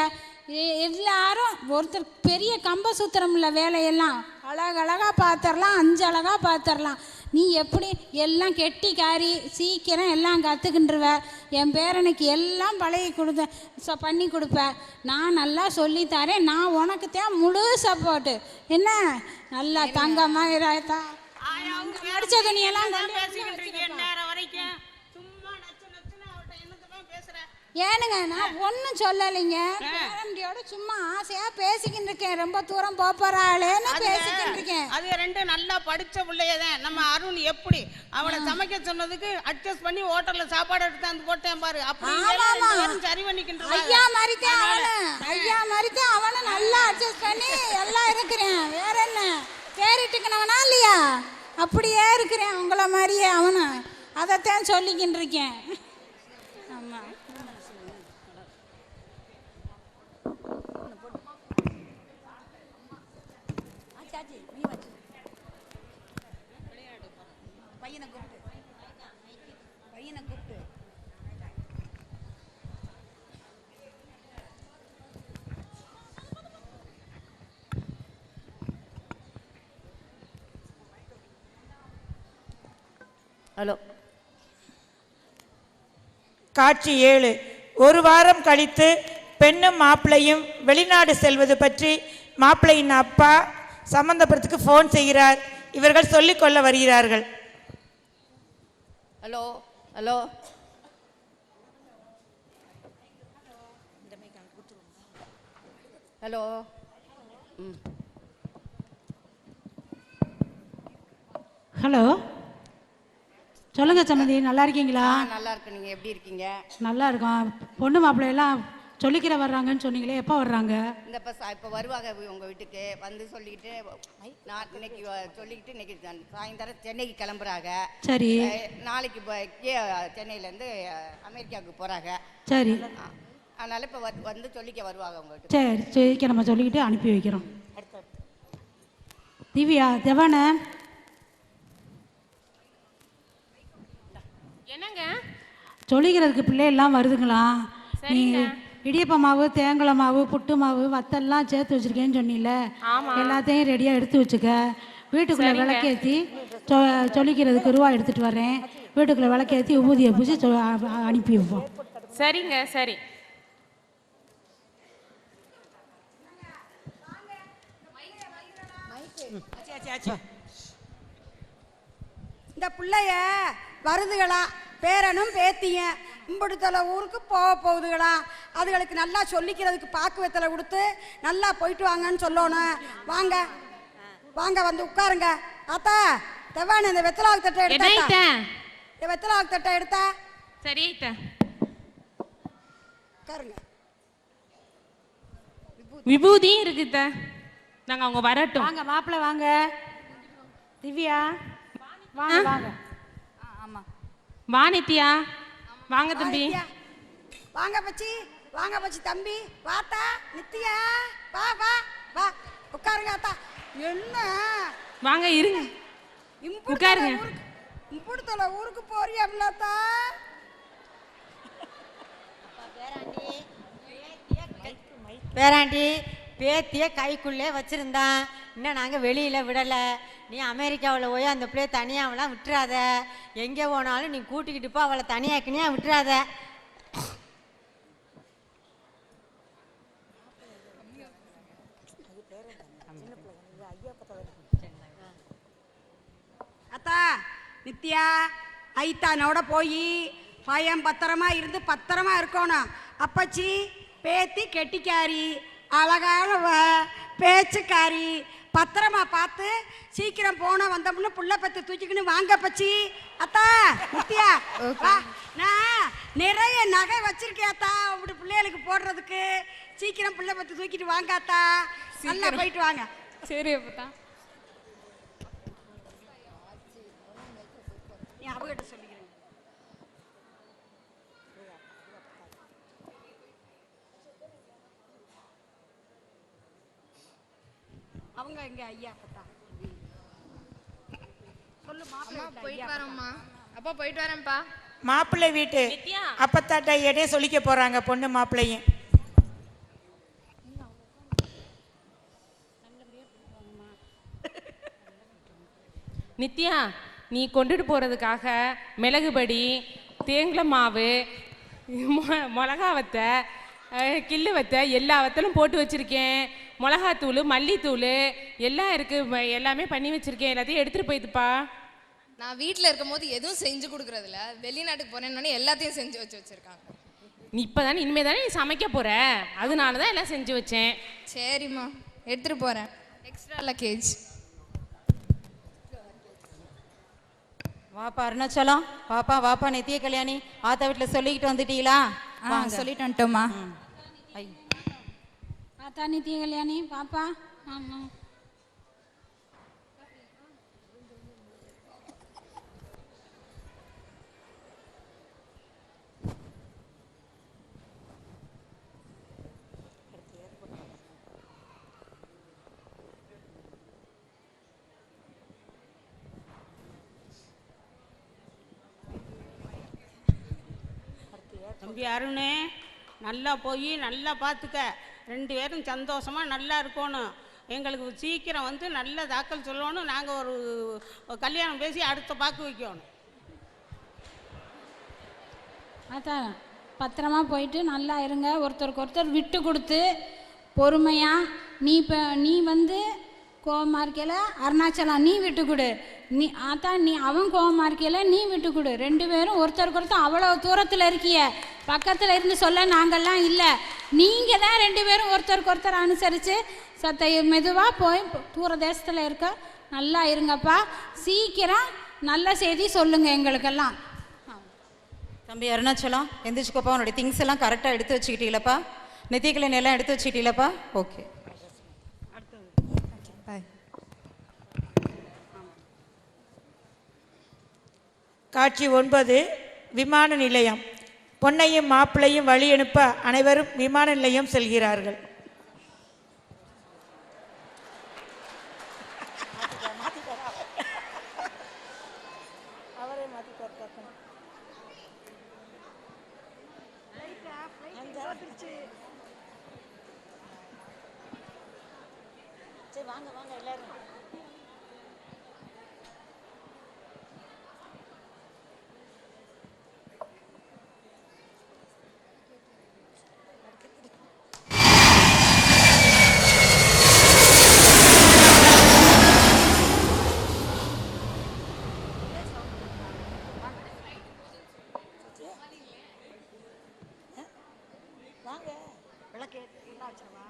எல்லாரும் ஒருத்தர் பெரிய கம்ப சூத்திரமில்ல வேலையெல்லாம் அழகழகாக பார்த்துடலாம், 5 அழகாக பார்த்துடலாம். நீ எப்படி எல்லாம் கெட்டிக்காரி, சீக்கிரம் எல்லாம் கற்றுக்கின்றுவ. என் பேரனுக்கு எல்லாம் பழகி பண்ணி கொடுப்ப. நான் நல்லா சொல்லித்தரேன். நான் உனக்கு தான் முழு சப்போர்ட்டு. என்ன நல்லா தங்கமாக இராத்தா. அடிச்ச துணியெல்லாம் ஏனுங்க, நான் ஒன்றும் சொல்லலைங்க. பேரண்டியோட சும்மா ஆசையா பேசிக்கிட்டு இருக்கேன். ரொம்ப தூரம் போறாளேன்னு பேசிக்கிட்டு இருக்கேன். அது ரெண்டு நல்லா படிச்ச பிள்ளையதான். நம்ம அருண் எப்படி அவனை சமைக்க சொன்னதுக்கு அட்ஜஸ்ட் பண்ணி ஹோட்டல்ல சாப்பாடு எடுத்து அந்த போட்டேன் பாரு. அப்படி சரி பண்ணிக்கிட்டு ஐயா மாதிரிதான் அவனை நல்லா அட்ஜஸ்ட் பண்ணி எல்லாம் இருக்கிறேன். வேற என்ன கேரிட்டுக்கணவனா இல்லையா? அப்படியே இருக்கிறேன் உங்களை மாதிரியே அவனும். அதைத்தான் சொல்லிக்கிட்டு இருக்கேன். ஆமாம். ஹலோ. காட்சி 7. ஒரு வாரம் கழித்து பெண்ணும் மாப்பிள்ளையும் வெளிநாடு செல்வது பற்றி மாப்பிள்ளையின் அப்பா சம்பந்தபுரத்துக்கு ஃபோன் செய்கிறார். இவர்கள் சொல்லிக்கொள்ள வருகிறார்கள். Hello hello hello. ஹலோ சொல்லுங்க சம்மந்தி, நல்லா இருக்கீங்களா? நல்லா இருக்கு. நீங்க எப்படி இருக்கீங்க? நல்லா இருக்கோம். பொண்ணு மாப்பிள்ளை எல்லாம் சொல்லிக்கிற வர்றாங்கன்னு சொன்னீங்களே, எப்போ வர்றாங்க? இந்த இப்போ வருவாங்க உங்க வீட்டுக்கு வந்து சொல்லிக்கிட்டு, நான் இன்னைக்கு சொல்லிக்கிட்டு இன்னைக்கு சாயந்தரம் சென்னைக்கு கிளம்புறாங்க. சரி. நாளைக்கு சென்னையிலேருந்து அமெரிக்காவுக்கு போறாங்க. சரி. அதனால இப்போ வந்து சொல்லிக்க வருவாங்க உங்க வீட்டுக்கு. சரி சரி, நம்ம சொல்லிக்கிட்டு அனுப்பி வைக்கிறோம். திவ்யா, தேவான சொல்லிக்கிறதுக்கு பிள்ளையெல்லாம் வருதுங்களா? நீ சரிங்க. இடியப்ப மாவு, தேங்காய் மாவு, புட்டு மாவு, வத்தெல்லாம் சேர்த்து வச்சிருக்கேன்னு சொன்னீல, ஆமா. எல்லாத்தையும் ரெடியாக எடுத்து வச்சுக்க. வீட்டுக்குள்ளே சரிங்க. விளக்கேற்றி சொல்லிக்கிறதுக்கு ரூபா எடுத்துகிட்டு வரேன். வீட்டுக்குள்ளே விளக்கேற்றி ஊதியை பூசி அனுப்பி வைப்போம். சரிங்க சரி. இந்த பிள்ளைய வருதுகளா, பேரனும் பேத்தியும் இம்புடுத்தலை ஊருக்கு போக போகுதுகளா. அதுகளுக்கு நல்லா சொல்லிக்கிறதுக்கு பாக்கு வெத்தலை கொடுத்து நல்லா போயிட்டு வாங்கன்னு சொல்லணும். வாங்க வாங்க வந்து உட்காருங்க. ஆத்தா தெவான இந்த வெத்தலாவுக்கு தட்டை எடுத்தா, இந்த வெத்தலாவுக்கு தட்டை எடுத்தா. சரி உட்காருங்க. விபூதியும் இருக்குத்த. நாங்கள் அவங்க வரட்டும். வாங்க மாப்பிள்ளை வாங்க. திவ்யா வாங்க வாங்க. ஆமாம் வா நித்யா. வாங்க தம்பி. வாங்க பச்சி, வாங்க பச்சி தம்பி. வாத்தா நித்யா, வா வா வா உட்காருங்க. ஆத்தா என்ன வாங்க இருங்க உட்காருங்க. இம்புடுத்தலை ஊருக்கு போறியாம்லாத்தா? பேராண்டி பேத்தியை கைக்குள்ளே வச்சுருந்தான். இன்னும் நாங்கள் வெளியில் விடலை. நீ அமெரிக்காவில் போய் அந்த பிள்ளைய தனியாகலாம் விட்டுறாத. எங்கே போனாலும் நீ கூட்டிக்கிட்டு போ, அவளை தனியாக்கினியா விட்டுறாத. அத்தா நித்யா ஐத்தானோட போய் பையன் பத்திரமா இருந்து பத்திரமா இருக்கணும். அப்பச்சி பேத்தி கெட்டிக்காரி, அழகானவ, பேச்சுக்காரி, பத்திரமா பார்த்து சீக்கிரம் போன வந்தோம்னு புள்ள பத்து தூக்கிக்கின்னு வாங்க பச்சி. அத்தா நித்யா வா, நான் நிறைய நகை வச்சிருக்கேன் அத்தா அப்படி பிள்ளைகளுக்கு போடுறதுக்கு. சீக்கிரம் புள்ள பத்து தூக்கிட்டு வாங்க அத்தா. நல்லா போயிட்டு வாங்க. சரி அப்பா. நீ அவகிட்ட சொல்லிக்கிறேன். அவங்க எங்க ஐயா அப்பா சொல்லு. மாப்பிள்ளை போயிட்டு வரோம்மா. அப்பா போயிட்டு வரேன்ப்பா. மாப்பிள்ளை வீட்டு அப்பத்தாட்ட எடே சொல்லிக்க போறாங்க பொண்ணு மாப்பிள்ளையும். நித்யா நீ கொண்டுட்டு போகிறதுக்காக மிளகுபடி, தேங்காய் மாவு, மிளகா வத்தை, கில்லு வத்தை எல்லா வத்தலும் போட்டு வச்சுருக்கேன். மிளகாத்தூள், மல்லித்தூள் எல்லாம் இருக்குது. எல்லாமே பண்ணி வச்சுருக்கேன். எல்லாத்தையும் எடுத்துகிட்டு போயிதுப்பா. நான் வீட்டில் இருக்கும் போது எதுவும் செஞ்சு கொடுக்குறதில்ல. வெளிநாட்டுக்கு போறேன்னு எல்லாத்தையும் செஞ்சு வச்சுருக்காங்க. நீ இப்போ தானே இனிமே தானே நீ சமைக்க போகிற, அதனால தான் எல்லாம் செஞ்சு வச்சேன். சரிம்மா எடுத்துகிட்டு போகிறேன். Extra luggage. வாப்பா அருணாச்சலம், வாப்பா வாப்பா. நித்திய கல்யாணி ஆத்தா வீட்டில் சொல்லிக்கிட்டு வந்துட்டீங்களா? சொல்லிட்டு வந்துட்டோம்மா. ஆத்தா நித்திய கல்யாணி பாப்பா. ஆமாம் தம்பி அருணே, நல்லா போய் நல்லா பார்த்துக்க. 2 பேரும் சந்தோஷமாக நல்லா இருக்கணும். எங்களுக்கு சீக்கிரம் வந்து நல்ல தாக்கல் சொல்லணும். நாங்கள் ஒரு கல்யாணம் பேசி அடுத்த பாக்கு வைக்கணும். ஆத்தா பத்திரமா போயிட்டு நல்லா இருங்க. ஒருத்தருக்கு ஒருத்தர் விட்டு கொடுத்து பொறுமையாக. நீ வந்து கோவமா இருக்கையில் அருணாச்சலம் நீ விட்டு கொடு. நீ ஆத்தா நீ அவன் கோவமா இருக்கையில் நீ விட்டு கொடு. 2 பேரும் ஒருத்தருக்கு ஒருத்தர் அவ்வளோ தூரத்தில் இருக்கிய, பக்கத்தில் இருந்து சொல்ல நாங்கள்லாம் இல்லை. நீங்கள் தான் 2 பேரும் ஒருத்தருக்கு ஒருத்தர் அனுசரித்து மெதுவாக போய் தூர தேசத்தில் இருக்க நல்லா இருங்கப்பா. சீக்கிரம் நல்ல செய்தி சொல்லுங்க எங்களுக்கெல்லாம். தம்பி அருணாச்சலம் எந்திரிச்சுக்கோப்பா. உன்னுடைய திங்ஸ் எல்லாம் கரெக்டாக எடுத்து வச்சுக்கிட்டீங்களப்பா? நித்திய கல்யாணி எல்லாம் எடுத்து வச்சுக்கிட்டீங்களப்பா? ஓகே. காட்சி 9 விமான நிலையம். பொன்னையும் மாப்பிள்ளையும் வழி அனுப்ப அனைவரும் விமான நிலையம் செல்கிறார்கள். வாங்க வாங்க எல்லாரும். வாங்க விளக்கு எல்லாம் வச்சிருவா.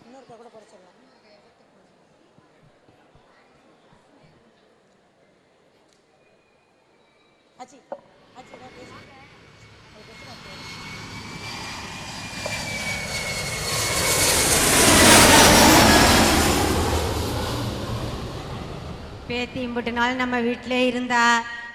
இன்னொருக்கா கூட குறைச்சிடலாம். ஆச்சி ஆச்சி நான் பேசுகிறேன். பேத்தி இம்புட்டு நாள் நம்ம வீட்டிலே இருந்தா,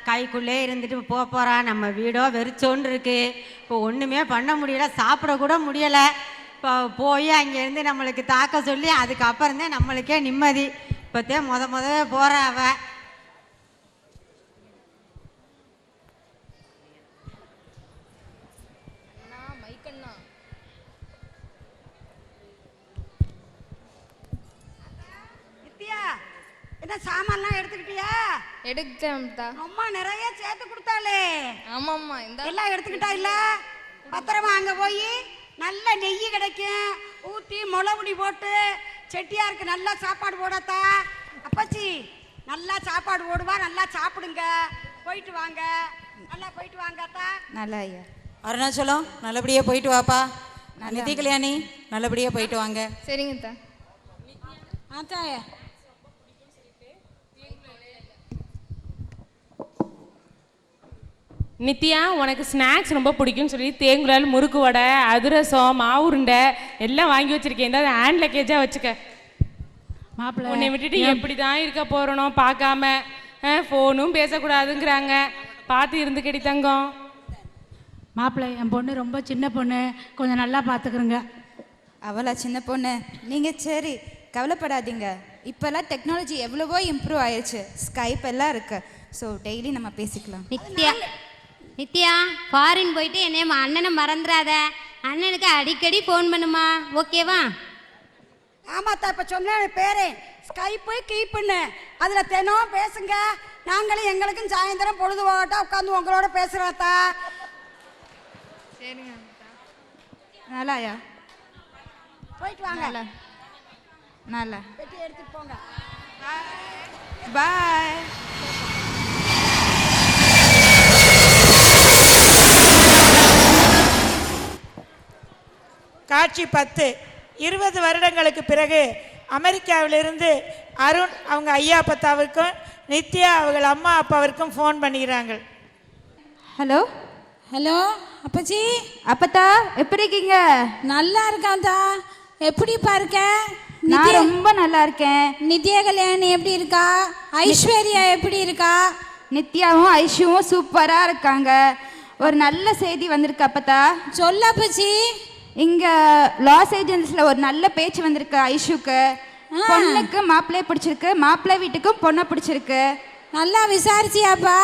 கைக்குள்ளே இருந்துட்டு போகிறா. நம்ம வீடோ வெறிச்சோன்னு இருக்கு. இப்போ ஒன்றுமே பண்ண முடியல, சாப்பிட கூட முடியலை. இப்போ போய் அங்கேருந்து நம்மளுக்கு தாக்க சொல்லி அதுக்கப்புறம் தான் நம்மளுக்கே நிம்மதி. இப்போத்தே முதவே போகிறா அவ. நித்யா, என்ன சாமான்லாம் எடுத்துக்கிட்டியா? எடுத்தேன்டா. அம்மா நிறைய சேர்த்து கொடுத்தாளே. ஆமாம்மா, இந்த எல்லாம் எடுத்துக்கிட்டா இல்ல? பத்திரமா அங்க போய் நல்ல நெய் கிடைக்கும், ஊற்றி முளகுடி போட்டு செட்டியாருக்கு நல்லா சாப்பாடு போடத்தா. அப்பச்சி நல்லா சாப்பாடு போடுவா, நல்லா சாப்பிடுங்க. போயிட்டு வாங்க, நல்லா போயிட்டு வாங்கத்தா. நல்லா ஐயா. அருணாச்சலம் நல்லபடியாக போயிட்டு வாப்பா. நிதி கல்யாணி நல்லபடியாக போயிட்டு வாங்க. சரிங்கத்தா. ஆத்தாயா நித்யா, உனக்கு ஸ்நாக்ஸ் ரொம்ப பிடிக்கும்னு சொல்லி தேங்குழல், முறுக்கு வடை, அதிரசம், மாவுருண்டை எல்லாம் வாங்கி வச்சிருக்கேன். இந்த ஹேண்ட் லக்கேஜாக வச்சுக்க. மாப்பிள்ளை உன்னை விட்டுட்டு எப்படி தான் இருக்க போறனோ பார்க்காம. ஃபோனும் பேசக்கூடாதுங்கிறாங்க. பார்த்து இருந்துக்கடி தங்கம். மாப்பிள்ளை, என் பொண்ணு ரொம்ப சின்ன பொண்ணு, கொஞ்சம் நல்லா பார்த்துக்கிறங்க. அவளா சின்ன பொண்ணு? நீங்கள் சரி கவலைப்படாதீங்க. இப்போல்லாம் டெக்னாலஜி எவ்வளவோ இம்ப்ரூவ் ஆயிடுச்சு. ஸ்கைப் எல்லாம் இருக்கு. ஸோ டெய்லி நம்ம பேசிக்கலாம். நித்யா, நித்யா ஃபாரின் போயிட்டு என்னைய அண்ணனை மறந்துடாத. அண்ணனுக்கு அடிக்கடி ஃபோன் பண்ணுமா, ஓகேவா? ஆமாத்தா, இப்ப சொன்ன பேரே ஸ்கைப்பு கீப்புன்னு அதுல தினம் பேசுங்க. நாங்களும் எங்களுக்கும் சாயந்தரம் பொழுது போகட்டா உட்காந்து உங்களோட பேசுறாத்தா. சரிங்க. நல்லாயா? போயிட்டு வாங்க. நல்லா பெட்டி எடுத்துட்டு போங்க. பாய். காட்சி 10. 20 வருடங்களுக்கு பிறகு அமெரிக்காவிலிருந்து அருண் அவங்க ஐயா அப்பத்தாவுக்கும் நித்யா அவர்கள் அம்மா அப்பாவிற்கும் ஃபோன் பண்ணுகிறாங்க. ஹலோ ஹலோ அப்பச்சி. அப்பத்தா எப்படி இருக்கீங்க? நல்லா இருக்காந்தா. எப்படிப்பா இருக்க? நான் ரொம்ப நல்லா இருக்கேன். நித்யா கல்யாணி எப்படி இருக்கா? ஐஸ்வர்யா எப்படி இருக்கா? நித்யாவும் ஐஷுவும் சூப்பரா இருக்காங்க. ஒரு நல்ல செய்தி வந்திருக்கு அப்பத்தா. சொல்ல அப்பச்சி. இங்க லாஸ் ஏஞ்சல்ஸ்ல ஒரு நல்ல பேச்சு வந்திருக்கு. ஐஷுக்கு பொண்ணுக்கு மாப்பிள்ளைய பிடிச்சிருக்கு, மாப்பிள்ளை வீட்டுக்கும் பொண்ணை பிடிச்சிருக்கு. நல்லா விசாரிச்சியாப்பா?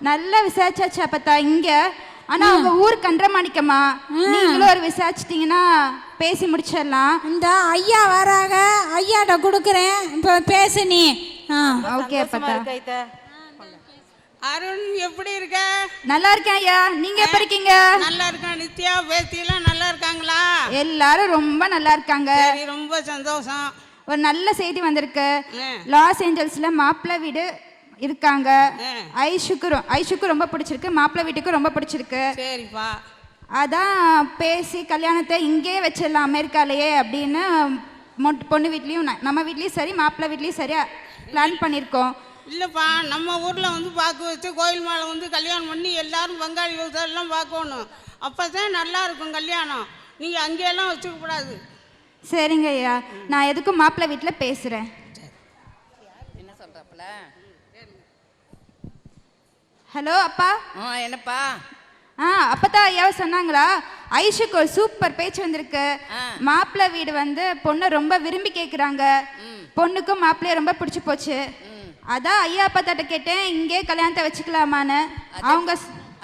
நல்லா விசாரிச்சாச்சு அப்பத்தா இங்க. ஆனா அவங்க ஊர் கன்றமாணிக்கமா. நீங்களும் ஒரு விசாரிச்சிட்டீங்கன்னா பேசி முடிச்சிடலாம். இந்த ஐயா வராங்க, ஐயாட்ட கொடுக்குறேன், இப்போ பேசு நீ. ஓகே அப்பத்தா. அருண் எப்படி இருக்க? நல்லா இருக்கேன் ஐயா. நீங்க எப்படி இருக்கீங்க? நல்லா இருக்கேன். நித்யா பேத்தியெல்லாம் நல்லா இருக்காங்களா? எல்லாரும் ரொம்ப நல்லா இருக்காங்க. சரி, ரொம்ப சந்தோஷம். ஒரு நல்ல செய்தி வந்திருக்கு. லாஸ் ஏஞ்சல்ஸ்ல மாப்பிள்ளை வீடு இருக்காங்க. ஐஷுக்கு ரொம்ப பிடிச்சிருக்கு, மாப்பிள்ளை வீட்டுக்கு ரொம்ப பிடிச்சிருக்கு. சரிப்பா. அதான் பேசி கல்யாணத்தை இங்கே வச்சிடலாம் அமெரிக்காலேயே அப்படின்னு பொண்ணு வீட்லேயும் நம்ம வீட்லேயும் சரி மாப்பிள்ளை வீட்லேயும் சரியா பிளான் பண்ணியிருக்கோம். இல்லைப்பா, நம்ம ஊரில் வந்து பார்க்க வச்சு கோயில் மேலே வந்து கல்யாணம் பண்ணி எல்லாரும் பங்காளி எல்லாம் பார்க்கணும். அப்போ தான் நல்லா இருக்கும் கல்யாணம். நீங்கள் அங்கேயெல்லாம் வச்சுக்கக்கூடாது. சரிங்க ஐயா, நான் எதுக்கும் மாப்பிள்ளை வீட்டில் பேசுகிறேன். என்ன சொல்கிறாப்புல? ஹலோ அப்பா. என்னப்பா? அப்பதான் ஐயாவை சொன்னாங்களா, ஐஷுக்கு ஒரு சூப்பர் பேச்சு வந்திருக்கு. மாப்பிள்ளை வீடு வந்து பொண்ணை ரொம்ப விரும்பி கேட்குறாங்க. பொண்ணுக்கும் மாப்பிள்ளைய ரொம்ப பிடிச்சி போச்சு. அதான் ஐயா அப்பாத்தாட்ட கேட்டேன் இங்கே கல்யாணத்தை வச்சுக்கலாமான்னு. அவங்க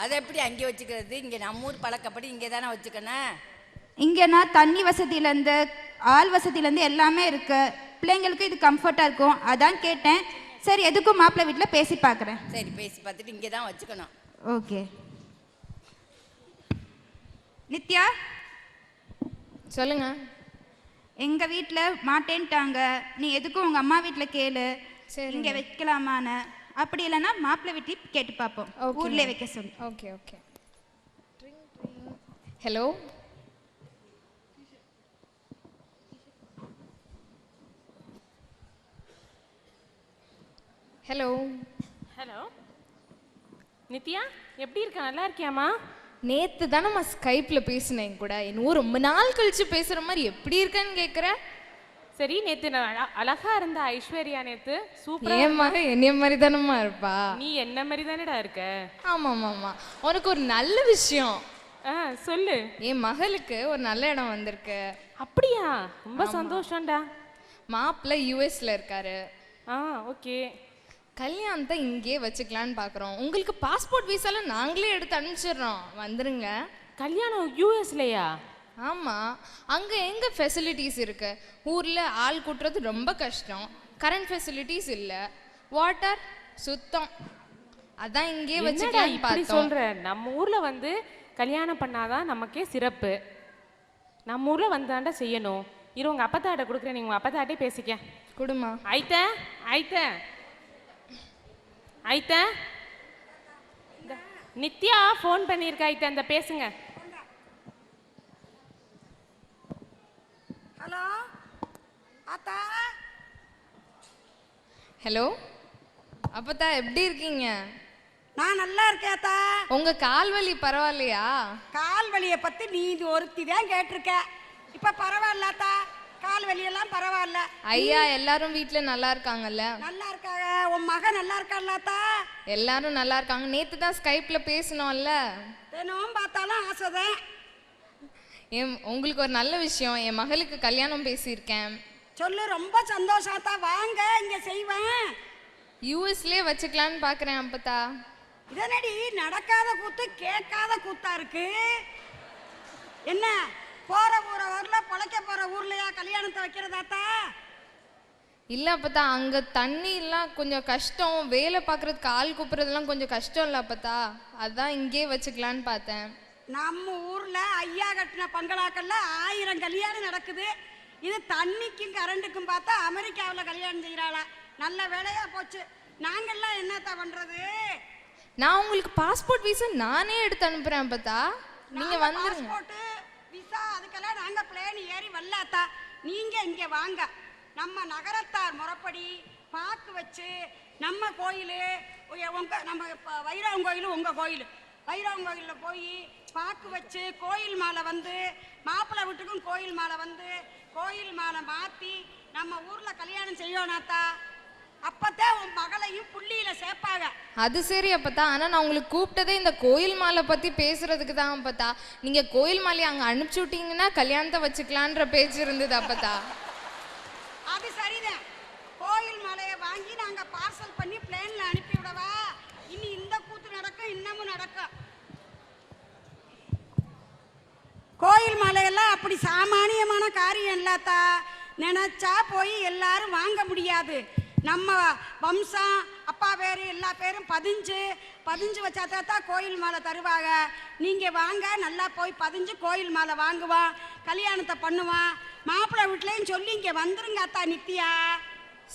அதை எப்படி அங்கே வச்சுக்கிறது? இங்கே நம்ம ஊர் பழக்கப்படி இங்கே தானே வச்சுக்கணும். இங்கேனா தண்ணி வசதியிலேருந்து ஆள் வசதியிலேருந்து எல்லாமே இருக்கு. பிள்ளைங்களுக்கு இது கம்ஃபர்ட்டாக இருக்கும். அதான் கேட்டேன். சரி, எதுக்கும் மாப்பிள்ளை வீட்டில் பேசி பார்க்குறேன். சரி, பேசி பார்த்துட்டு இங்கே தான் வச்சுக்கணும். ஓகே. நித்யா, சொல்லுங்க. எங்கள் வீட்டில் மாட்டேன்ட்டாங்க. நீ எதுக்கும் உங்கள் அம்மா வீட்டில் கேளு, இங்கே வைக்கலாமான்னு. அப்படி இல்லைன்னா மாப்பிள்ளை வீட்டையும் கேட்டு பார்ப்போம். ஊர்லேயே வைக்க சொல்லி. Okay okay. Hello, hello. Hello Nithya, எப்படி இருக்க? நல்லா இருக்கியாம்மா? நேற்று தானம்மா ஸ்கைப்பில் பேசினேன் கூட. என்னவோ ரொம்ப நாள் கழிச்சு பேசுகிற மாதிரி எப்படி இருக்கேன்னு கேட்குறேன். சரி, நேற்று அழகா இருந்த ஐஸ்வர்யா நேற்று சூப்பரா. என் மகன் என்னைய மாதிரி தானம்மா இருப்பா. நீ என்ன மாதிரி தானேடா இருக்க. ஆமாம் ஆமாம். உனக்கு ஒரு நல்ல விஷயம் சொல்லு. என் மகளுக்கு ஒரு நல்ல இடம் வந்திருக்கு. அப்படியா? ரொம்ப சந்தோஷம்டா. மாப்பிள்ளை யூஎஸ்ல இருக்காரு. ஓகே. கல்யாணத்தை இங்கேயே வச்சுக்கலான்னு பார்க்குறோம். உங்களுக்கு பாஸ்போர்ட் வீசாலாம் நாங்களே எடுத்து அனுப்பிச்சிடுறோம், வந்துருங்க. கல்யாணம் யூஎஸ்லையா? ஆமாம். அங்கே எங்கே ஃபெசிலிட்டிஸ் இருக்கு? ஊரில் ஆள் கூட்டுறது ரொம்ப கஷ்டம். கரண்ட் ஃபெசிலிட்டிஸ் இல்லை, வாட்டர் சுத்தம். அதான் இங்கேயே வச்சுக்கலாம் இப்படி சொல்ற. நம்ம ஊர்ல வந்து கல்யாணம் பண்ணாதான் நமக்கே சிறப்பு. நம்ம ஊர்ல வந்தாண்டா செய்யணும். இரு, உங்க அப்பத்தாட்ட கொடுக்குறேன், நீங்க உங்க அப்பத்தாட்டே பேசிக்க. கொடுமா. ஐத்த ஐத்த ஐத்த, நித்யா ஃபோன் பண்ணியிருக்கா. ஐத்த, அந்த பேசுங்க. ஹலோ ஆத்தா. ஹலோ அப்பத்தா, எப்படி இருக்கீங்க? நான் நல்லா இருக்கேன் ஆத்தா. உங்க கால் வலி பரவாயில்லையா? கால் வலியை பத்தி நீ இது ஒருத்தி தான் கேட்டிருக்க. இப்ப பரவாயில்லாத்தா, கால் வலியெல்லாம் பரவாயில்ல. ஐயா எல்லாரும் வீட்ல நல்லா இருக்காங்கல்ல? நல்லா இருக்காங்க. உன் மகன் நல்லா இருக்கான்லாத்தா? எல்லாரும் நல்லா இருக்காங்க. நேத்து தான் ஸ்கைப்ல பேசணும்ல. தினமும் பார்த்தாலும் ஆசைதான். உங்களுக்கு ஒரு நல்ல விஷயம், என் மகளுக்கு கல்யாணம் பேசியிருக்கேன். சொல்லு. ரொம்ப சந்தோஷத்தா. வாங்க, இங்க செய்வேன். யூஎஸ்லயே வச்சுக்கலான்னு பாக்குறேன் அப்பத்தா. இதனடி நடக்காத கூத்து கேட்காத கூத்தா இருக்கு. என்ன போற ஊர்ல பொழைக்க போற ஊர்லயா கல்யாணத்தை வைக்கிறதாத்தா? இல்ல அப்பத்தா, அங்க தண்ணி எல்லாம் கொஞ்சம் கஷ்டம். வேலை பார்க்கறதுக்கு ஆள் கூப்பிடுறதுலாம் கொஞ்சம் கஷ்டம் இல்ல அப்பத்தா. அதான் இங்கே வச்சுக்கலான்னு பார்த்தேன். நம்ம ஊர்ல ஐயா கட்டின பங்களாக்கள்ல 1000 கல்யாணம் நடக்குது. இது தண்ணிக்கும் கரண்ட்டுக்கும் பார்த்தா அமெரிக்காவில் கல்யாணம் செய்யறாளா? நல்ல வேலையா போச்சு. நாங்கெல்லாம் என்னத்தா பண்றது? நான் உங்களுக்கு பாஸ்போர்ட் வீசா நானே எடுத்து அனுப்புறேன் அப்பத்தா. நீங்க வந்துருங்க. பாஸ்போர்ட் விசா அதுக்கெல்லாம் நாங்க பிளேன் ஏறி வரலாத்தா. நீங்க இங்க வாங்க. நம்ம நகரத்தார் முறைப்படி பாக்கு வச்சு நம்ம கோயில், நம்ம வைரவன் கோயில், உங்க கோயில் வைரவன் கோயிலில் போய் பாக்கு வச்சு கோயில் மாலை வந்து மாப்பிள்ளை வீட்டுக்கும் கோயில் மாலை வந்து கோயில் மாலை மாற்றி நம்ம ஊரில் கல்யாணம் செய்யணாத்தா. அப்பதான் உன் மகளையும் புள்ளியில சேர்ப்பாங்க. அது சரி அப்பத்தா. ஆனா நான் உங்களுக்கு கூப்பிட்டதே இந்த கோயில் மாலை பத்தி பேசுறதுக்கு தான் அப்பத்தா. நீங்க கோயில் மாலையை அங்க அனுப்பிச்சு விட்டீங்கன்னா கல்யாணத்தை வச்சுக்கலான்ற பேச்சு இருந்தது அப்பத்தா. அது சரிதான். கோயில் மாலையை வாங்கி நாங்க பார்சல் பண்ணி பிளேன்ல அனுப்பி விடவா? இனி இந்த கூத்து நடக்கும், இன்னமும் நடக்கும். கோயில் மாலையெல்லாம் அப்படி சாமானியமான காரியம் இல்லாத்தா. நினைச்சா போய் எல்லாரும் வாங்க முடியாது. நம்ம வம்சம் அப்பா பேர் எல்லா பேரும் பதிஞ்சு வச்சாதான் கோயில் மாலை தருவாங்க. நீங்கள் வாங்க, நல்லா போய் பதிஞ்சு கோயில் மாலை வாங்குவான், கல்யாணத்தை பண்ணுவான். மாப்பிள்ளை வீட்லேயும் சொல்லி இங்கே வந்துருங்க அத்தா நித்யா.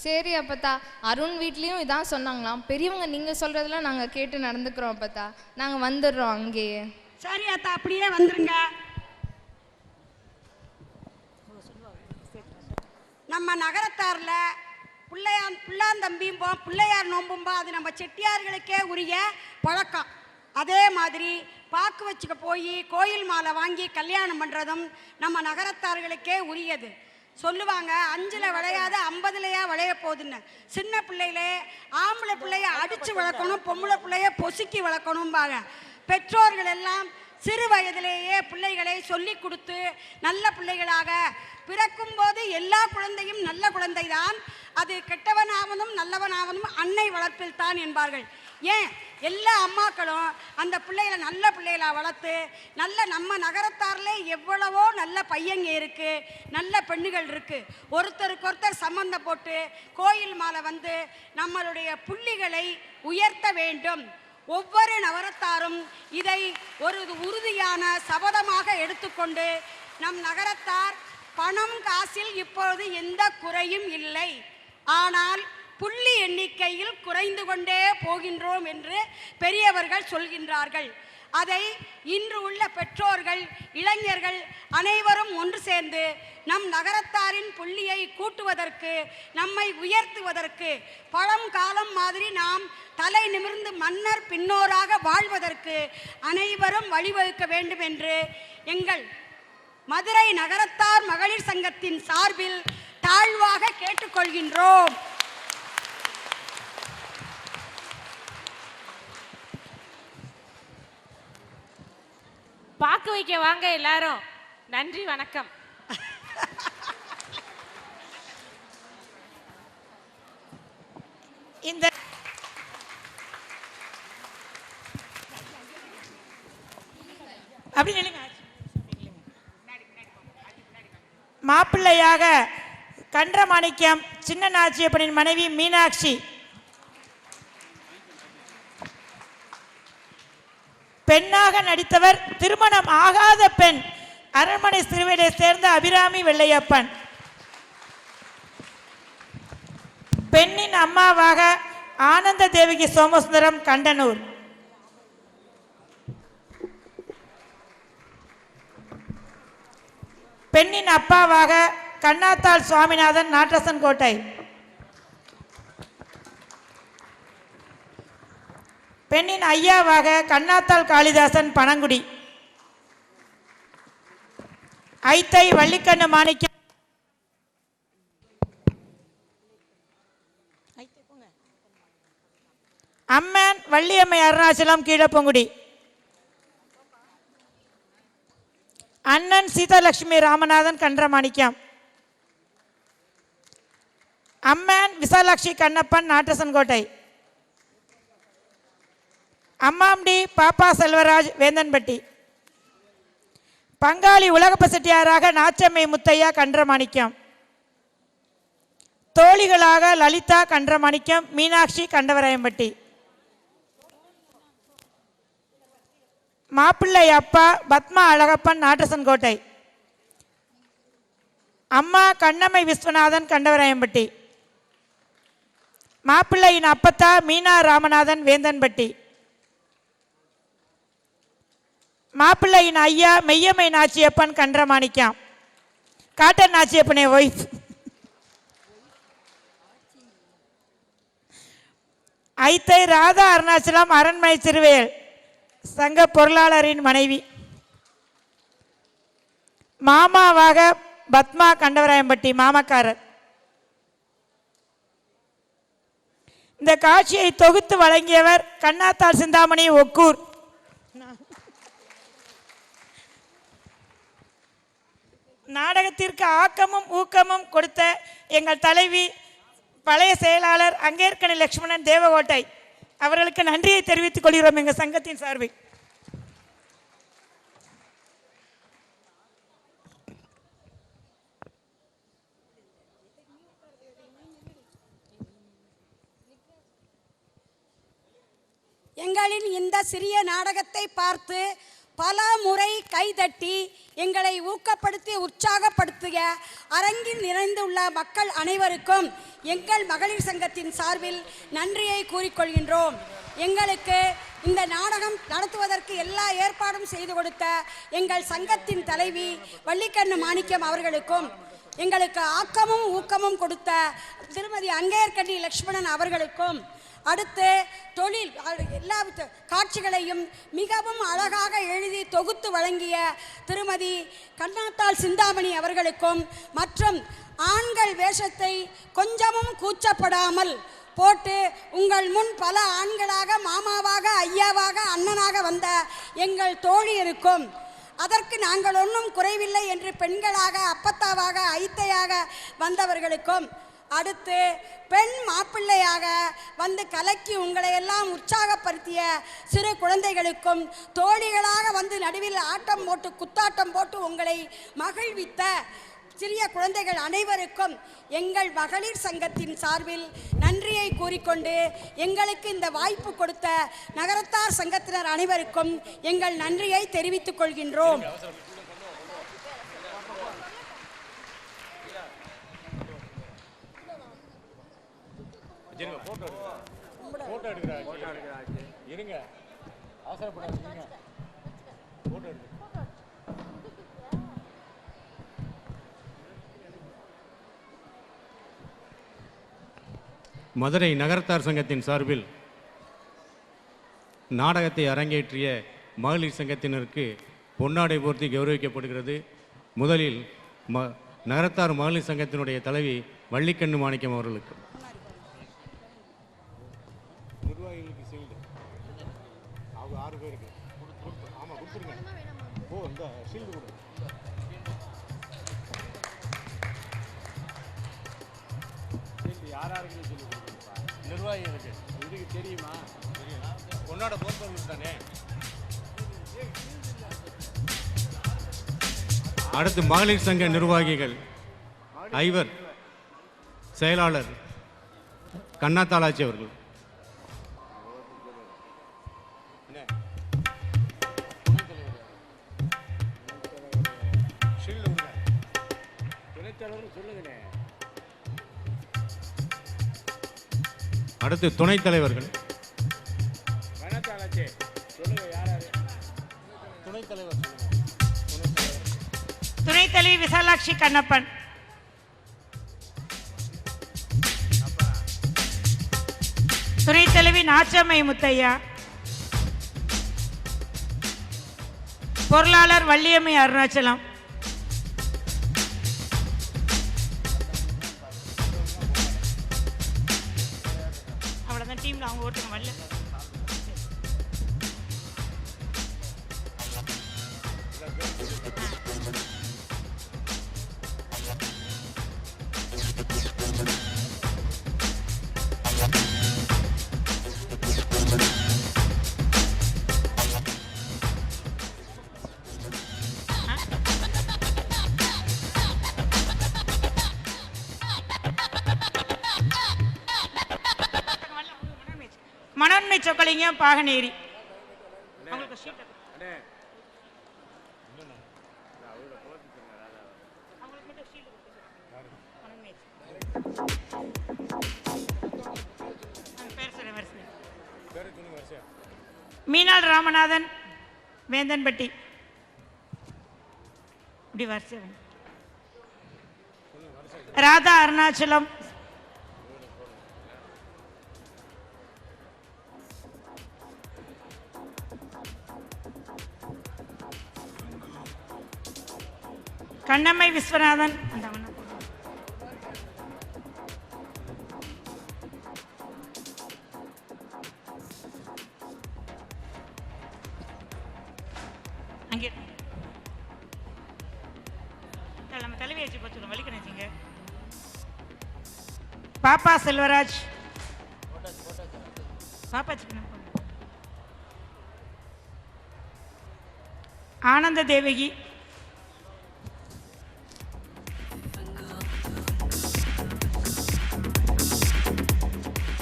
சரி அப்பத்தா. அருண் வீட்லேயும் இதான் சொன்னாங்களாம். பெரியவங்க நீங்கள் சொல்கிறதெல்லாம் நாங்கள் கேட்டு நடந்துக்கிறோம் அப்பத்தா. நாங்கள் வந்துடுறோம் அங்கேயே. சரி அத்தா, அப்படியே வந்துருங்க. நம்ம நகரத்தாரில் புள்ளாந்தம்பியும்போம் பிள்ளையார் நோம்பும்போம் அது நம்ம செட்டியார்களுக்கே உரிய பழக்கம். அதே மாதிரி பாக்கு வச்சுக்க போய் கோயில் மாலை வாங்கி கல்யாணம் பண்ணுறதும் நம்ம நகரத்தார்களுக்கே உரியது. சொல்லுவாங்க 5ல் விளையாத 50லையா விளைய போகுதுன்னு. சின்ன பிள்ளையிலே ஆம்பளை பிள்ளைய அடித்து வளர்க்கணும், பொம்பளை பிள்ளைய பொசுக்கி வளர்க்கணும்பாங்க. பெற்றோர்கள் எல்லாம் சிறு வயதிலேயே பிள்ளைகளை சொல்லி கொடுத்து நல்ல பிள்ளைகளாக பிறக்கும் போது எல்லா குழந்தையும் நல்ல குழந்தைதான். அது கெட்டவனாவதும் நல்லவனாவதும் அன்னை வளர்ப்பில் தான் என்பார்கள். ஏன் எல்லா அம்மாக்களும் அந்த பிள்ளைகளை நல்ல பிள்ளைகளை வளர்த்து நல்ல நம்ம நகரத்தாரில் எவ்வளவோ நல்ல பையங்க இருக்குது, நல்ல பெண்ணுகள் இருக்குது. ஒருத்தருக்கு சம்பந்த போட்டு கோயில் மாலை வந்து நம்மளுடைய புள்ளிகளை உயர்த்த வேண்டும். ஒவ்வொரு நகரத்தாரும் இதை ஒரு உறுதியான சபதமாக எடுத்துக்கொண்டு நம் நகரத்தார் பணம் காசில் இப்பொழுது எந்த குறையும் இல்லை, ஆனால் புள்ளி எண்ணிக்கையில் குறைந்து கொண்டே போகின்றோம் என்று பெரியவர்கள் சொல்கின்றார்கள். அதை இன்று உள்ள பெற்றோர்கள், இளைஞர்கள் அனைவரும் ஒன்று சேர்ந்து நம் நகரத்தாரின் புள்ளியை கூட்டுவதற்கு, நம்மை உயர்த்துவதற்கு, பழங்காலம் மாதிரி நாம் தலை நிமிர்ந்து மன்னர் பின்னோராக வாழ்வதற்கு அனைவரும் வழிவகுக்க வேண்டும் என்று எங்கள் மதுரை நகரத்தார் மகளிர் சங்கத்தின் சார்பில் தாழ்வாக கேட்டுக்கொள்கின்றோம். பாக்கு வைக்க வாங்க எல்லாரும். நன்றி, வணக்கம். இந்த அப்படி நில்லுங்க. மாப்பிள்ளையாக கன்றமாணிக்கம் சின்ன நாச்சியப்பனின் மனைவி மீனாட்சி, பெண்ணாக நடித்தவர் திருமணம் ஆகாத பெண் அரண்மனை சிறுவனை சேர்ந்த அபிராமி வெள்ளையப்பன். பெண்ணின் அம்மாவாக ஆனந்த தேவகி சோமசுந்தரம் கண்டனூர். பெண்ணின் அப்பாவாக கண்ணாத்தாள் சுவாமிநாதன் நாட்டசன் கோட்டை. பெண்ணின் ஐயாவாக கண்ணாத்தாள் காளிதாசன் பனங்குடி. ஐத்தை வள்ளிக்கண்ணு மாணிக்கம் அம்மன் வள்ளியம்மை அருணாச்சலம் கீழப்பொங்குடி. அண்ணன் சீதாலட்சுமி ராமநாதன் கன்றமாணிக்கம். அம்மன் விசாலாட்சி கண்ணப்பன் நாட்டசன் கோட்டை. அம்மாம்டி பாப்பா செல்வராஜ் வேந்தன்பட்டி. பங்காளி உலகப்ப செட்டியாராக நாச்சம்மை முத்தையா கன்றமாணிக்கம். தோழிகளாக லலிதா கன்றமாணிக்கம், மீனாட்சி கண்டவராயம்பட்டி. மாப்பிள்ளை அப்பா பத்மா அழகப்பன் நாட்டசன் கோட்டை. அம்மா கண்ணம்மை விஸ்வநாதன் கண்டவராயம்பட்டி. மாப்பிள்ளையின் அப்பத்தா மீனா ராமநாதன் வேந்தன்பட்டி. மாப்பிள்ளையின் ஐயா மெய்யம்மை நாச்சியப்பன் கன்றமாணிக்கம், காட்டன் நாச்சியப்பனை ஒய்ஃப். ஐத்தை ராதா அருணாச்சலம் அரண்மனை சிறுவேல் சங்க பொருளாளரின் மனைவி. மாமாவாக பத்மா கண்டவராயம்பட்டி மாமக்காரர். இந்த காட்சியை தொகுத்து வழங்கியவர் கண்ணாத்தாள் சிந்தாமணி ஒக்கூர். நாடகத்திற்கு ஆக்கமும் ஊக்கமும் கொடுத்த எங்கள் தலைவி பழைய செயலாளர் அங்கேற்கனி லட்சுமணன் தேவகோட்டை அவர்களுக்கு நன்றியை தெரிவித்துக் கொள்கிறோம் எங்கள் சங்கத்தின் சார்பில். எங்களின் இந்த சிறிய நாடகத்தை பார்த்து பல முறை கைதட்டி எங்களை ஊக்கப்படுத்தி உற்சாகப்படுத்திய அரங்கில் நிறைந்துள்ள மக்கள் அனைவருக்கும் எங்கள் மகளிர் சங்கத்தின் சார்பில் நன்றியை கூறிக்கொள்கின்றோம். எங்களுக்கு இந்த நாடகம் நடத்துவதற்கு எல்லா ஏற்பாடும் செய்து கொடுத்த எங்கள் சங்கத்தின் தலைவி வள்ளிக்கண்ணு மாணிக்கம் அவர்களுக்கும், எங்களுக்கு ஆக்கமும் ஊக்கமும் கொடுத்த திருமதி அங்கேற்கனி லட்சுமணன் அவர்களுக்கும், அடுத்து தொழில் எல்லா காட்சிகளையும் மிகவும் அழகாக எழுதி தொகுத்து வழங்கிய திருமதி கண்ணாத்தாள் சிந்தாமணி அவர்களுக்கும், மற்றும் ஆண்கள் வேஷத்தை கொஞ்சமும் கூச்சப்படாமல் போட்டு உங்கள் முன் பல ஆண்களாக மாமாவாக ஐயாவாக அண்ணனாக வந்த எங்கள் தோழியருக்கும், அதற்கு நாங்கள் ஒன்றும் குறைவில்லை என்று பெண்களாக அப்பத்தாவாக ஐத்தையாக வந்தவர்களுக்கும், அடுத்து பெண் மாப்பிள்ளையாக வந்து கலக்கி உங்களை எல்லாம் உற்சாகப்படுத்திய சிறு குழந்தைகளுக்கும், தோழிகளாக வந்து நடுவில் ஆட்டம் போட்டு குத்தாட்டம் போட்டு உங்களை மகிழ்வித்த சிறிய குழந்தைகள் அனைவருக்கும் எங்கள் மகளிர் சங்கத்தின் சார்பில் நன்றியை கூறிக்கொண்டு, எங்களுக்கு இந்த வாய்ப்பு கொடுத்த நகரத்தார் சங்கத்தினர் அனைவருக்கும் எங்கள் நன்றியை தெரிவித்துக் கொள்கின்றோம். மதுரை நகரத்தார் சங்கத்தின் சார்பில் நாடகத்தை அரங்கேற்றிய மகளிர் சங்கத்தினருக்கு பொன்னாடை போர்த்தி கௌரவிக்கப்படுகிறது. முதலில் நகரத்தார் மகளிர் சங்கத்தினுடைய தலைவி வள்ளிக்கண்ணு மாணிக்கம் அவர்களுக்கு. நிர்வாகிகளுக்கு இதுக்கு தெரியுமா? பொன்னாட போர்ப்பவர்கள் தானே. அடுத்து மகளிர் சங்க நிர்வாகிகள் ஐவர் செயலாளர் கண்ணாத்தாளாச்சி அவர்கள். அடுத்து துணைத் தலைவர்கள். துணைத் தலைவி விசாலாட்சி கண்ணப்பன். துணைத் தலைவி நாச்சம்மை முத்தையா. பொருளாளர் வள்ளியம்மை அருணாச்சலம். அவ்வளோதான் டீம்ல அவங்க ஓட்டுங்க வரல. மனோன்மை சொக்கலிங்கம் பாகனேரி. மீனாள் ராமநாதன் வேந்தன்பட்டி. இப்படி வரிசை. ராதா அருணாச்சலம். கண்ணம்மை விஸ்வநாதன். அங்கே நம்ம தலைவி வச்சு பார்த்துருவோம். வலிக்கணிச்சிங்க. பாப்பா செல்வராஜ். பாப்பா சிக்கன. ஆனந்த தேவகி.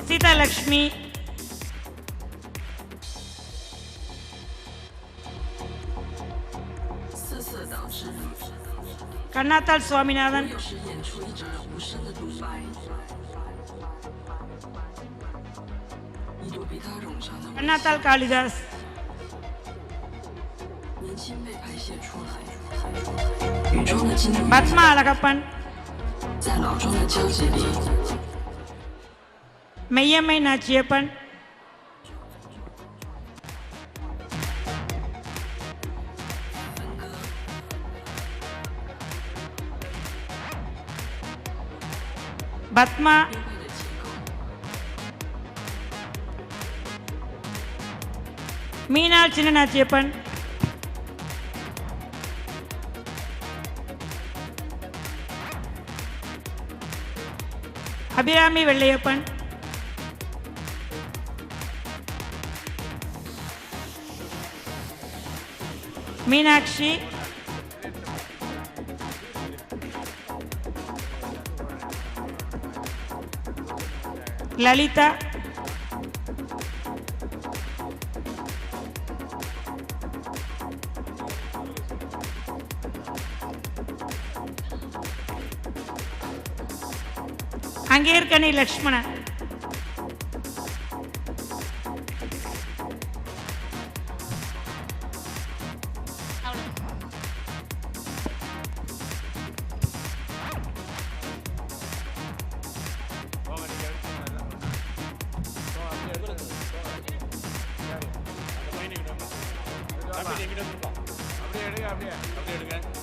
சீதாலக்ஷ்மி. கண்ணாத்தாள் சுவாமிநாதன். கண்ணாத்தாள் காளிதாஸ். பத்மா அழகப்பன். மெய்யம்மை நாச்சியப்பன். பத்மா. மீனாள் சின்ன நாச்சியப்பன். அபிராமி வெள்ளையப்பன், மீனாட்சி, லலிதா, அங்கேற்கனி லக்ஷ்மணன், அப்படியே எடுங்க.